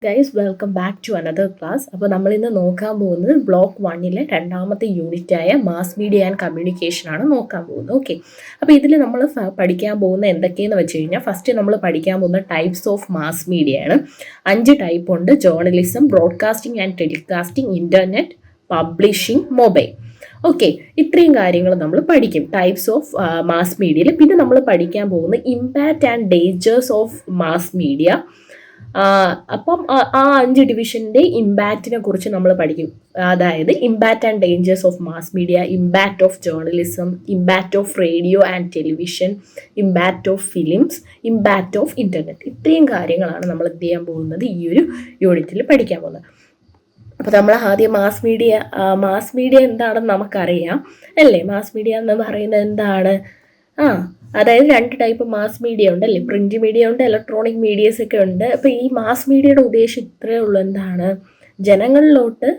Guys welcome back to another class. അപ്പോൾ നമ്മൾ ഇന്ന് നോക്കാൻ പോകുന്നത് ബ്ലോക്ക് 1-ലെ രണ്ടാമത്തെ യൂണിറ്റായ മാസ് മീഡിയ ആൻഡ് കമ്മ്യൂണിക്കേഷൻ ആണ് നോക്കാൻ പോകുന്നത്. ഓക്കെ, അപ്പോൾ ഇതിൽ നമ്മൾ പഠിക്കാൻ പോകുന്ന എന്തൊക്കെയെന്ന് വെച്ച് കഴിഞ്ഞാൽ ഫസ്റ്റ് നമ്മൾ പഠിക്കാൻ പോകുന്ന ടൈപ്സ് ഓഫ് മാസ് മീഡിയ ആണ്. 5 ടൈപ്പ് ഉണ്ട്: journalism, broadcasting and telecasting, internet, publishing, mobile. Okay, ഇത്രയും കാര്യങ്ങൾ നമ്മൾ പഠിക്കും ടൈപ്സ് ഓഫ് മാസ് മീഡിയയിൽ. പിന്നെ നമ്മൾ പഠിക്കാൻ പോകുന്ന impact and dangers of mass media. അപ്പം ആ 5 ഡിവിഷൻ്റെ ഇമ്പാക്റ്റിനെ കുറിച്ച് നമ്മൾ പഠിക്കും. അതായത് impact and dangers of mass media, impact of journalism, impact of radio and television, impact of films, impact of internet. ഇത്രയും കാര്യങ്ങളാണ് നമ്മൾ എന്ത് ചെയ്യാൻ പോകുന്നത് ഈ ഒരു യൂണിറ്റിൽ പഠിക്കാൻ പോകുന്നത്. അപ്പോൾ നമ്മൾ ആദ്യം മാസ് മീഡിയ എന്താണെന്ന് നമുക്കറിയാം അല്ലേ? മാസ് മീഡിയ എന്ന് പറയുന്നത് എന്താണ്? അതായത് 2 ടൈപ്പ് മാസ് മീഡിയ ഉണ്ട് അല്ലേ? പ്രിന്റ് മീഡിയ ഉണ്ട്, ഇലക്ട്രോണിക് മീഡിയസ് ഒക്കെ ഉണ്ട്. അപ്പോൾ ഈ മാസ് മീഡിയയുടെ ഉദ്ദേശം ഇത്രയേ ഉള്ളൂ: എന്താണ്? ജനങ്ങളിലോട്ട്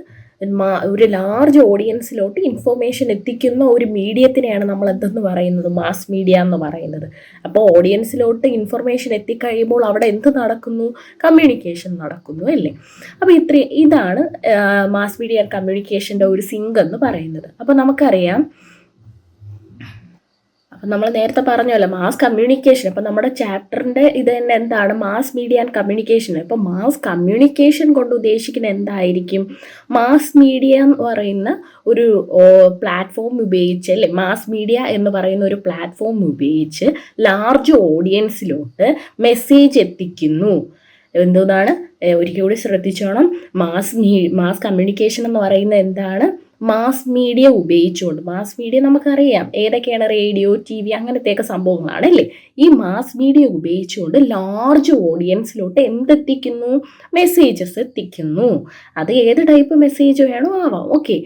ഒരു ലാർജ് ഓഡിയൻസിലോട്ട് ഇൻഫർമേഷൻ എത്തിക്കുന്ന ഒരു മീഡിയത്തിനെയാണ് നമ്മൾ എന്തെന്ന് പറയുന്നത്? മാസ് മീഡിയ എന്ന് പറയുന്നത്. അപ്പോൾ ഓഡിയൻസിലോട്ട് ഇൻഫർമേഷൻ എത്തിക്കഴിയുമ്പോൾ അവിടെ എന്ത് നടക്കുന്നു? കമ്മ്യൂണിക്കേഷൻ നടക്കുന്നു അല്ലേ? അപ്പോൾ ഇതാണ് മാസ് മീഡിയ ആൻഡ് കമ്മ്യൂണിക്കേഷൻ്റെ ഒരു സിങ്ക് എന്ന് പറയുന്നത്. അപ്പോൾ നമുക്കറിയാം, അപ്പം നമ്മൾ നേരത്തെ പറഞ്ഞല്ലോ മാസ് കമ്മ്യൂണിക്കേഷൻ. അപ്പം നമ്മുടെ ചാപ്റ്ററിൻ്റെ ഇത് തന്നെ എന്താണ്? Mass media and communication. അപ്പോൾ മാസ് കമ്മ്യൂണിക്കേഷൻ കൊണ്ട് ഉദ്ദേശിക്കുന്നത് എന്തായിരിക്കും? മാസ് മീഡിയ എന്ന് പറയുന്ന ഒരു പ്ലാറ്റ്ഫോം ഉപയോഗിച്ച് അല്ലേ? മാസ് മീഡിയ എന്ന് പറയുന്ന ഒരു പ്ലാറ്റ്ഫോം ഉപയോഗിച്ച് ലാർജ് ഓഡിയൻസിലോട്ട് മെസ്സേജ് എത്തിക്കുന്നു. എന്താണ്? ഒരിക്കൽ കൂടി ശ്രദ്ധിച്ചോണം. മാസ് കമ്മ്യൂണിക്കേഷൻ എന്ന് പറയുന്നത് എന്താണ്? മാസ് മീഡിയ ഉപയോഗിച്ചുകൊണ്ട്. മാസ് മീഡിയ നമുക്കറിയാം ഏതൊക്കെയാണ്? റേഡിയോ, TV അങ്ങനത്തെയൊക്കെ സംഭവങ്ങളാണ് അല്ലേ? ഈ മാസ് മീഡിയ ഉപയോഗിച്ചുകൊണ്ട് ലാർജ് ഓഡിയൻസിലോട്ട് എന്തെത്തിക്കുന്നു? മെസ്സേജസ് എത്തിക്കുന്നു. അത് ഏത് ടൈപ്പ് മെസ്സേജ് വേണോ ആവാം. ഓക്കെ,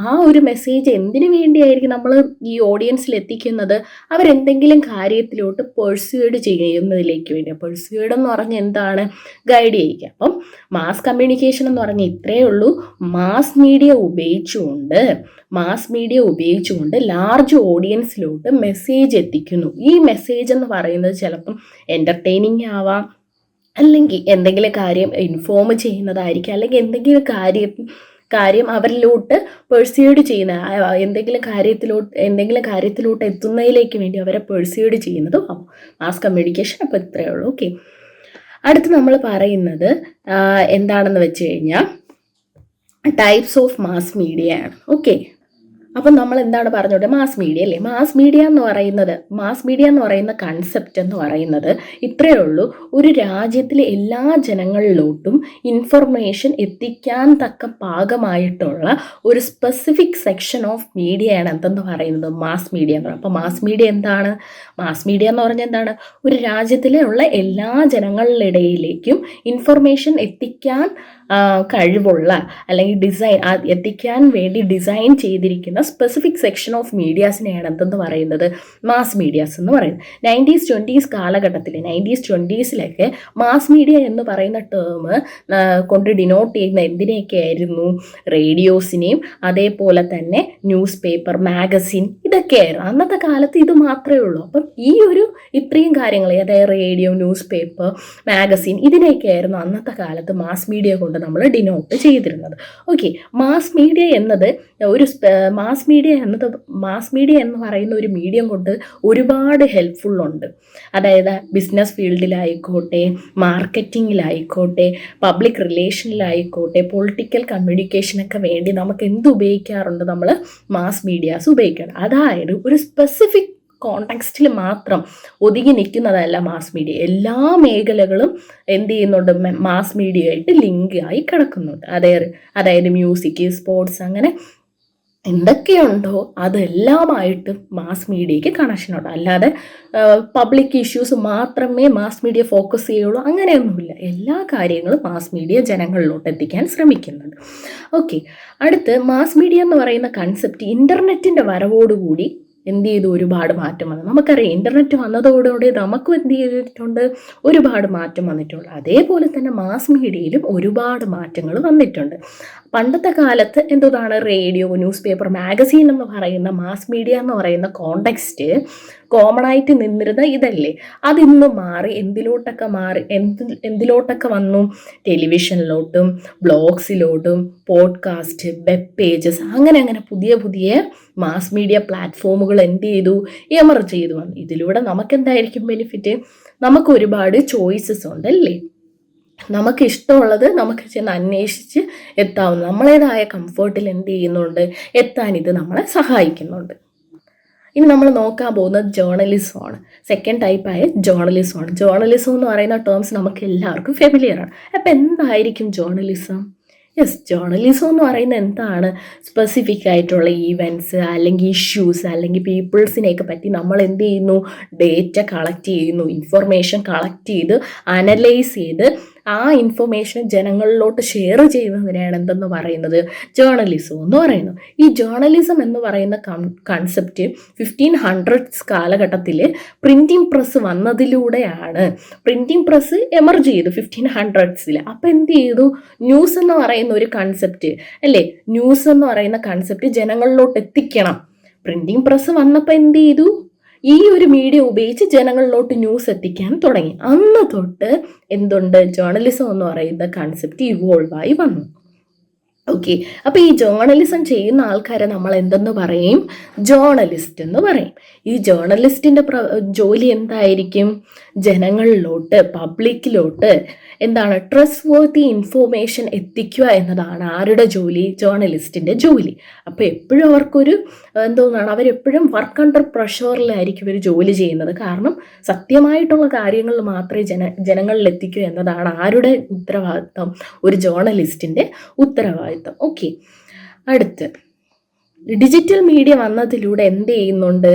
ആ ഒരു മെസ്സേജ് എന്തിനു വേണ്ടിയായിരിക്കും നമ്മൾ ഈ ഓഡിയൻസിൽ എത്തിക്കുന്നത്? അവരെന്തെങ്കിലും കാര്യത്തിലോട്ട് പെർസ്യൂഡ് ചെയ്യുന്നതിലേക്ക് വേണ്ടി. പെർസ്യൂഡ് എന്ന് പറഞ്ഞാൽ എന്താണ്? ഗൈഡ് ചെയ്യിക്കുക. അപ്പം മാസ് കമ്മ്യൂണിക്കേഷൻ എന്ന് പറഞ്ഞാൽ ഇത്രയേ ഉള്ളൂ: മാസ് മീഡിയ ഉപയോഗിച്ചുകൊണ്ട് ലാർജ് ഓഡിയൻസിലോട്ട് മെസ്സേജ് എത്തിക്കുന്നു. ഈ മെസ്സേജ് എന്ന് പറയുന്നത് ചിലപ്പം എൻ്റർടൈനിങ് ആവാം, അല്ലെങ്കിൽ എന്തെങ്കിലും കാര്യം ഇൻഫോം ചെയ്യുന്നതായിരിക്കും, അല്ലെങ്കിൽ എന്തെങ്കിലും കാര്യം അവരിലോട്ട് പെർസ്യൂഡ് ചെയ്യുന്ന എന്തെങ്കിലും കാര്യത്തിലോട്ട് എത്തുന്നതിലേക്ക് വേണ്ടി അവരെ പെർസ്യൂഡ് ചെയ്യുന്നതും മാസ് കമ്മ്യൂണിക്കേഷൻ. അപ്പോൾ ഇത്രയേ ഉള്ളൂ. ഓക്കെ, അടുത്ത് നമ്മൾ പറയുന്നത് എന്താണെന്ന് വെച്ച് കഴിഞ്ഞാൽ ടൈപ്സ് ഓഫ് മാസ് മീഡിയ ആണ്. ഓക്കെ, അപ്പം നമ്മൾ എന്താണ് പറഞ്ഞോട്ടെ? മാസ് മീഡിയ അല്ലേ? മാസ് മീഡിയ എന്ന് പറയുന്ന കൺസെപ്റ്റ് എന്ന് പറയുന്നത് ഇത്രയേ ഉള്ളൂ: ഒരു രാജ്യത്തിലെ എല്ലാ ജനങ്ങളിലോട്ടും ഇൻഫർമേഷൻ എത്തിക്കാൻ തക്ക പാകമായിട്ടുള്ള ഒരു സ്പെസിഫിക് സെക്ഷൻ ഓഫ് മീഡിയയാണ് എന്തെന്ന് പറയുന്നത്? മാസ് മീഡിയ എന്ന് പറയുന്നത്. അപ്പോൾ മാസ് മീഡിയ എന്താണ്? മാസ് മീഡിയ എന്ന് പറഞ്ഞാൽ എന്താണ്? ഒരു രാജ്യത്തിലുള്ള എല്ലാ ജനങ്ങളിലിടയിലേക്കും ഇൻഫർമേഷൻ എത്തിക്കാൻ കഴിവുള്ള, അല്ലെങ്കിൽ എത്തിക്കാൻ വേണ്ടി ഡിസൈൻ ചെയ്തിരിക്കുന്ന സ്പെസിഫിക് സെക്ഷൻ ഓഫ് മീഡിയാസിനെയാണ് എന്തെന്ന് പറയുന്നത്? മാസ് മീഡിയാസ് എന്ന് പറയുന്നത്. 90s 20s കാലഘട്ടത്തിൽ 90s 20sലൊക്കെ മാസ് മീഡിയ എന്ന് പറയുന്ന ടേം കൊണ്ട് ഡിനോട്ട് ചെയ്യുന്ന എന്തിനെയൊക്കെ ആയിരുന്നു? റേഡിയോസിനെയും അതേപോലെ തന്നെ ന്യൂസ് പേപ്പർ, മാഗസിൻ, ഇതൊക്കെയായിരുന്നു. അന്നത്തെ കാലത്ത് ഇത് മാത്രമേ ഉള്ളൂ. അപ്പം ഇത്രയും കാര്യങ്ങൾ, അതായത് റേഡിയോ, ന്യൂസ് പേപ്പർ, മാഗസിൻ, ഇതിനെയൊക്കെ ആയിരുന്നു അന്നത്തെ കാലത്ത് മാസ് മീഡിയ കൊണ്ട് നമ്മൾ ഡിനോട്ട് ചെയ്തിരുന്നത്. ഓക്കെ, മാസ് മീഡിയ എന്ന് പറയുന്ന ഒരു മീഡിയം കൊണ്ട് ഒരുപാട് ഹെൽപ്ഫുള്ളുണ്ട്. അതായത് ബിസിനസ് ഫീൽഡിലായിക്കോട്ടെ, മാർക്കറ്റിങ്ങിലായിക്കോട്ടെ, പബ്ലിക് റിലേഷനിലായിക്കോട്ടെ, പൊളിറ്റിക്കൽ കമ്മ്യൂണിക്കേഷനൊക്കെ വേണ്ടി നമുക്ക് എന്ത് ഉപയോഗിക്കാറുണ്ട്? നമ്മൾ മാസ് മീഡിയാസ് ഉപയോഗിക്കണം. അതായത് ഒരു സ്പെസിഫിക് കോണ്ടെക്സ്റ്റിൽ മാത്രം ഒതുങ്ങി നിൽക്കുന്നതല്ല മാസ് മീഡിയ. എല്ലാ മേഖലകളും എന്ത് ചെയ്യുന്നുണ്ട്? മാസ് മീഡിയയായിട്ട് ലിങ്ക് ആയി കിടക്കുന്നുണ്ട്. അതായത് മ്യൂസിക്, സ്പോർട്സ്, അങ്ങനെ എന്തൊക്കെയുണ്ടോ അതെല്ലാമായിട്ട് മാസ് മീഡിയയ്ക്ക് കണക്ഷനുണ്ട്. അല്ലാതെ പബ്ലിക് ഇഷ്യൂസ് മാത്രമേ മാസ് മീഡിയ ഫോക്കസ് ചെയ്യുള്ളൂ അങ്ങനെയൊന്നുമില്ല. എല്ലാ കാര്യങ്ങളും മാസ് മീഡിയ ജനങ്ങളിലോട്ട് എത്തിക്കാൻ ശ്രമിക്കുന്നുണ്ട്. ഓക്കെ, അടുത്ത് മാസ് മീഡിയ എന്ന് പറയുന്ന കൺസെപ്റ്റ് ഇൻ്റർനെറ്റിൻ്റെ വരവോടുകൂടി എന്ത് ചെയ്തു? ഒരുപാട് മാറ്റം വന്നു. നമുക്കറിയാം ഇൻ്റർനെറ്റ് വന്നതോടുകൂടി നമുക്കും എന്ത് ചെയ്തിട്ടുണ്ട്? ഒരുപാട് മാറ്റം വന്നിട്ടുണ്ട്. അതേപോലെ തന്നെ മാസ് മീഡിയയിലും ഒരുപാട് മാറ്റങ്ങൾ വന്നിട്ടുണ്ട്. പണ്ടത്തെ കാലത്ത് എന്താണ്? റേഡിയോ, ന്യൂസ് പേപ്പർ, മാഗസീൻ എന്ന് പറയുന്ന മാസ് മീഡിയ എന്ന് പറയുന്ന കോണ്ടെക്സ്റ്റ് കോമൺ ആയിട്ട് നിന്നിരുന്ന ഇതല്ലേ, അതിന്ന് മാറി എന്തിലോട്ടൊക്കെ വന്നു? ടെലിവിഷനിലോട്ടും ബ്ലോഗ്സിലോട്ടും പോഡ്കാസ്റ്റ്, വെബ് പേജസ്, അങ്ങനെ പുതിയ പുതിയ മാസ് മീഡിയ പ്ലാറ്റ്ഫോമുകൾ എന്ത് ചെയ്തു? എമർജ് ചെയ്തു വന്നു. ഇതിലൂടെ നമുക്ക് എന്തായിരിക്കും ബെനിഫിറ്റ്? നമുക്ക് ഒരുപാട് ചോയ്സസ് ഉണ്ട് അല്ലേ? നമുക്ക് ഇഷ്ടമുള്ളത് നമുക്ക് ചെന്ന് അന്വേഷിച്ച് എത്താവുന്ന നമ്മളേതായ കംഫർട്ടിൽ എന്ത് ചെയ്യുന്നുണ്ട്? എത്താൻ ഇത് നമ്മളെ സഹായിക്കുന്നുണ്ട്. ഇനി നമ്മൾ നോക്കാൻ പോകുന്നത് ജേർണലിസമാണ്. സെക്കൻഡ് ടൈപ്പായ ജേർണലിസമാണ്. ജേർണലിസം എന്ന് പറയുന്ന ടേംസ് നമുക്ക് എല്ലാവർക്കും ഫെമിലിയറാണ്. അപ്പം എന്തായിരിക്കും ജേർണലിസം? യെസ്, ജേർണലിസം എന്ന് പറയുന്നത് എന്താണ്? സ്പെസിഫിക് ആയിട്ടുള്ള ഈവൻറ്റ്സ് അല്ലെങ്കിൽ ഇഷ്യൂസ് അല്ലെങ്കിൽ പീപ്പിൾസിനെയൊക്കെ പറ്റി നമ്മൾ എന്ത് ചെയ്യുന്നു? ഡേറ്റ കളക്ട് ചെയ്യുന്നു, ഇൻഫർമേഷൻ കളക്ട് ചെയ്ത് അനലൈസ് ചെയ്ത് ആ ഇൻഫർമേഷൻ ജനങ്ങളിലോട്ട് ഷെയർ ചെയ്യുന്നതിനാണ് എന്തെന്ന് പറയുന്നത്? ജേർണലിസം എന്ന് പറയുന്നു. ഈ ജേർണലിസം എന്ന് പറയുന്ന കൺസെപ്റ്റ് 1500s കാലഘട്ടത്തിൽ പ്രിന്റിംഗ് പ്രസ് വന്നതിലൂടെയാണ്. പ്രിന്റിംഗ് പ്രസ് എമർജ് ചെയ്തു 1500s. അപ്പം എന്ത് ചെയ്തു? ന്യൂസ് എന്ന് പറയുന്ന ഒരു കൺസെപ്റ്റ് അല്ലേ, ന്യൂസ് എന്ന് പറയുന്ന കൺസെപ്റ്റ് ജനങ്ങളിലോട്ട് എത്തിക്കണം. പ്രിന്റിംഗ് പ്രസ് വന്നപ്പോൾ എന്ത് ചെയ്തു? ഈ ഒരു മീഡിയ ഉപയോഗിച്ച് ജനങ്ങളിലോട്ട് ന്യൂസ് എത്തിക്കാൻ തുടങ്ങി. അന്ന് തൊട്ട് എന്തുണ്ട്? ജേർണലിസം എന്ന് പറയുന്ന കൺസെപ്റ്റ് ഇവോൾവ് ആയി വന്നു. ഓക്കെ, അപ്പോൾ ഈ ജേർണലിസം ചെയ്യുന്ന ആൾക്കാരെ നമ്മൾ എന്തെന്ന് പറയും? ജേർണലിസ്റ്റ് എന്ന് പറയും. ഈ ജേർണലിസ്റ്റിൻ്റെ ജോലി എന്തായിരിക്കും? ജനങ്ങളിലോട്ട്, പബ്ലിക്കിലോട്ട് എന്താണ്? ട്രസ്റ്റ് വർത്തി ഇൻഫോർമേഷൻ എത്തിക്കുക എന്നതാണ് ആരുടെ ജോലി? ജേർണലിസ്റ്റിൻ്റെ ജോലി. അപ്പോൾ എപ്പോഴും അവർക്കൊരു എന്തോന്നാണ്, അവരെപ്പോഴും വർക്ക് അണ്ടർ പ്രഷറിലായിരിക്കും ഇവർ ജോലി ചെയ്യുന്നത്. കാരണം സത്യമായിട്ടുള്ള കാര്യങ്ങൾ മാത്രമേ ജനങ്ങളിൽ എത്തിക്കൂ എന്നതാണ് ആരുടെ ഉത്തരവാദിത്തം? ഒരു ജേർണലിസ്റ്റിൻ്റെ ഉത്തരവാദിത്തം. ഓക്കെ, അടുത്ത് ഡിജിറ്റൽ മീഡിയ വന്നതിലൂടെ എന്ത് ചെയ്യുന്നുണ്ട്?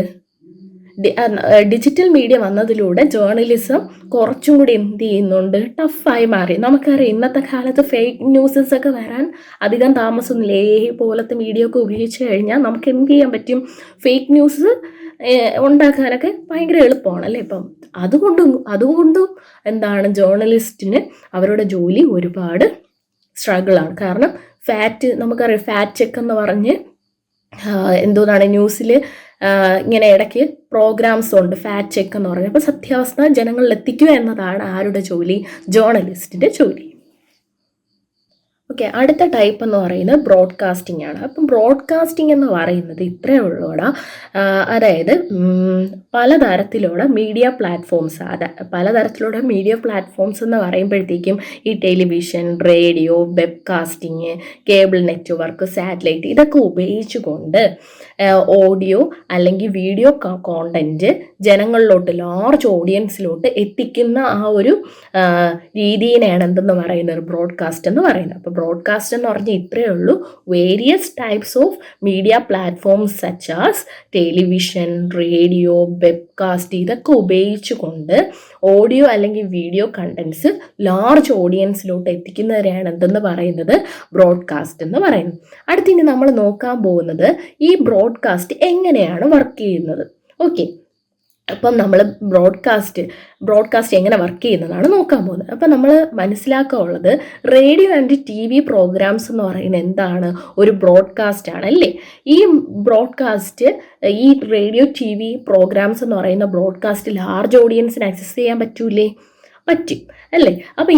ഡിജിറ്റൽ മീഡിയ വന്നതിലൂടെ ജേർണലിസം കുറച്ചും കൂടി എന്ത് ചെയ്യുന്നുണ്ട്? ടഫായി മാറി. നമുക്കറിയാം ഇന്നത്തെ കാലത്ത് ഫേക്ക് ന്യൂസസ് ഒക്കെ വരാൻ അധികം താമസമൊന്നുമില്ല. പോലത്തെ മീഡിയ ഒക്കെ ഉപയോഗിച്ച് കഴിഞ്ഞാൽ നമുക്ക് എന്ത് ചെയ്യാൻ പറ്റും? ഫേക്ക് ന്യൂസ് ഉണ്ടാക്കാനൊക്കെ ഭയങ്കര എളുപ്പമാണ് അല്ലേ? ഇപ്പം അതുകൊണ്ടും എന്താണ്, ജേർണലിസ്റ്റിന് അവരുടെ ജോലി ഒരുപാട് സ്ട്രഗിളാണ്. കാരണം നമുക്കറിയാം ഫാക്ട് ചെക്ക് എന്ന് പറഞ്ഞ് എന്തോന്നാണ് ന്യൂസിൽ ഇങ്ങനെ ഇടയ്ക്ക് പ്രോഗ്രാംസ് ഉണ്ട്, ഫാക്ട് ചെക്ക് എന്ന് പറഞ്ഞ്. അപ്പോൾ സത്യാവസ്ഥ ജനങ്ങളിൽ എത്തിക്കുക എന്നതാണ് ആരുടെ ജോലി? ജേർണലിസ്റ്റിൻ്റെ ജോലി. ഓക്കെ, അടുത്ത ടൈപ്പ് എന്ന് പറയുന്നത് ബ്രോഡ്കാസ്റ്റിംഗ് ആണ്. അപ്പം ബ്രോഡ്കാസ്റ്റിംഗ് എന്ന് പറയുന്നത് ഇത്രയേ ഉള്ളൂടാ. അതായത് പലതരത്തിലുള്ള മീഡിയ പ്ലാറ്റ്ഫോംസ്, പലതരത്തിലുള്ള മീഡിയ പ്ലാറ്റ്ഫോംസ് എന്ന് പറയുമ്പോഴത്തേക്കും ഈ television, radio, webcasting, cable network, satellite ഇതൊക്കെ ഉപയോഗിച്ചുകൊണ്ട് ഓഡിയോ അല്ലെങ്കിൽ വീഡിയോ കോണ്ടന്റ് ജനങ്ങളിലോട്ട്, ലാർജ് ഓഡിയൻസിലോട്ട് എത്തിക്കുന്ന ആ ഒരു രീതിയെയാണ് എന്തെന്ന് പറയുന്നത്? ബ്രോഡ്കാസ്റ്റ് എന്ന് പറയുന്നത്. അപ്പോൾ ബ്രോഡ്കാസ്റ്റ് എന്ന് പറഞ്ഞാൽ ഇത്രയേ ഉള്ളൂ. Various types of media platforms such as television, radio, webcast ഇതൊക്കെ ഉപയോഗിച്ചുകൊണ്ട് ഓഡിയോ അല്ലെങ്കിൽ വീഡിയോ കണ്ടൻസ് ലാർജ് ഓഡിയൻസിലോട്ട് എത്തിക്കുന്നവരെയാണ് എന്തെന്ന് പറയുന്നത്? ബ്രോഡ്കാസ്റ്റ് എന്ന് പറയുന്നത്. അടുത്തിനി നമ്മൾ നോക്കാൻ പോകുന്നത് ഈ ബ്രോഡ്കാസ്റ്റ് എങ്ങനെയാണ് വർക്ക് ചെയ്യുന്നത്. ഓക്കെ, അപ്പം നമ്മൾ ബ്രോഡ്കാസ്റ്റ് എങ്ങനെ വർക്ക് ചെയ്യുന്നതാണ് നോക്കാൻ പോകുന്നത്. അപ്പം നമ്മൾ മനസ്സിലാക്കാനുള്ളത് റേഡിയോ ആൻഡ് TV പ്രോഗ്രാംസ് എന്ന് പറയുന്നത് എന്താണ്? ഒരു ബ്രോഡ്കാസ്റ്റ് ആണ് അല്ലേ? ഈ ബ്രോഡ്കാസ്റ്റ്, ഈ റേഡിയോ TV പ്രോഗ്രാംസ് എന്ന് പറയുന്ന ബ്രോഡ്കാസ്റ്റ് ലാർജ് ഓഡിയൻസിന് ആക്സസ് ചെയ്യാൻ പറ്റൂലേ? പറ്റും അല്ലേ? അപ്പോൾ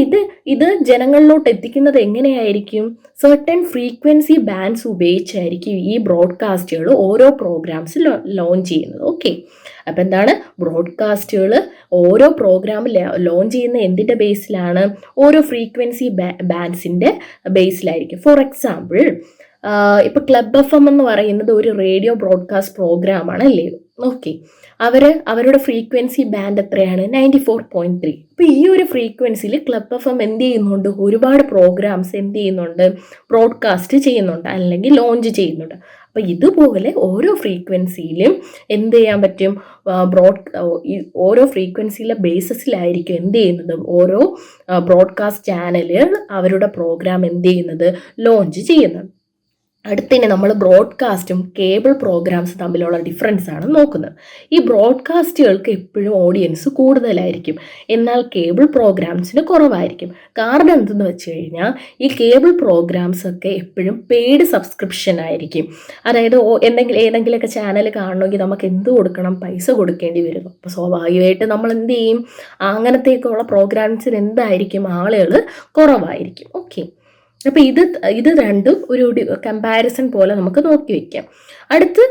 ഇത് ജനങ്ങളിലോട്ട് എത്തിക്കുന്നത് എങ്ങനെയായിരിക്കും? സർട്ടൻ ഫ്രീക്വൻസി ബാൻഡ്സ് ഉപയോഗിച്ചായിരിക്കും ഈ ബ്രോഡ്കാസ്റ്റുകൾ ഓരോ പ്രോഗ്രാംസ് ലോഞ്ച് ചെയ്യുന്നത്. ഓക്കെ, അപ്പം എന്താണ്? ബ്രോഡ്കാസ്റ്റുകൾ ഓരോ പ്രോഗ്രാം ലോഞ്ച് ചെയ്യുന്ന എന്തിൻ്റെ ബേസിലാണ്? ഓരോ ഫ്രീക്വൻസി ബാൻഡ്സിൻ്റെ ബേസിലായിരിക്കും. ഫോർ എക്സാമ്പിൾ, ഇപ്പോൾ ക്ലബ് FM എന്ന് പറയുന്നത് ഒരു റേഡിയോ ബ്രോഡ്കാസ്റ്റ് പ്രോഗ്രാമാണ് അല്ലേ? ഓക്കെ, അവരുടെ ഫ്രീക്വൻസി ബാൻഡ് എത്രയാണ്? 94.3. അപ്പോൾ ഈ ഒരു ഫ്രീക്വൻസിയിൽ ക്ലബ് FM എന്ത് ചെയ്യുന്നുണ്ട്? ഒരുപാട് പ്രോഗ്രാംസ് എന്ത് ചെയ്യുന്നുണ്ട്? ബ്രോഡ്കാസ്റ്റ് ചെയ്യുന്നുണ്ട് അല്ലെങ്കിൽ ലോഞ്ച് ചെയ്യുന്നുണ്ട്. അപ്പോൾ ഇതുപോലെ ഓരോ ഫ്രീക്വൻസിയിലും എന്ത് ചെയ്യാൻ പറ്റും? ഓരോ ഫ്രീക്വൻസിയിലെ ബേസിസിലായിരിക്കും എന്ത് ചെയ്യുന്നത്? ഓരോ ബ്രോഡ്കാസ്റ്റ് ചാനലുകൾ അവരുടെ പ്രോഗ്രാം എന്ത് ചെയ്യുന്നത്? ലോഞ്ച് ചെയ്യുന്നത്. അടുത്തന്നെ നമ്മൾ ബ്രോഡ്കാസ്റ്റും കേബിൾ പ്രോഗ്രാംസ് തമ്മിലുള്ള ഡിഫറൻസ് ആണ് നോക്കുന്നത്. ഈ ബ്രോഡ്കാസ്റ്റുകൾക്ക് എപ്പോഴും ഓഡിയൻസ് കൂടുതലായിരിക്കും, എന്നാൽ കേബിൾ പ്രോഗ്രാംസിന് കുറവായിരിക്കും. കാരണം എന്തെന്ന് വെച്ച് കഴിഞ്ഞാൽ ഈ കേബിൾ പ്രോഗ്രാംസ് ഒക്കെ എപ്പോഴും പെയ്ഡ് സബ്സ്ക്രിപ്ഷൻ ആയിരിക്കും. അതായത് ഏതെങ്കിലുമൊക്കെ ചാനൽ കാണണമെങ്കിൽ നമുക്ക് എന്ത് കൊടുക്കണം, പൈസ കൊടുക്കേണ്ടി വരും. അപ്പോൾ സ്വാഭാവികമായിട്ട് നമ്മൾ എന്ത് ചെയ്യും, അങ്ങനത്തേക്കുള്ള പ്രോഗ്രാംസിന് എന്തായിരിക്കും, ആളുകൾ കുറവായിരിക്കും. ഓക്കെ, അപ്പോൾ ഇത് രണ്ടും ഒരു കമ്പാരിസൺ പോലെ നമുക്ക് നോക്കി വെക്കാം. അടുത്ത്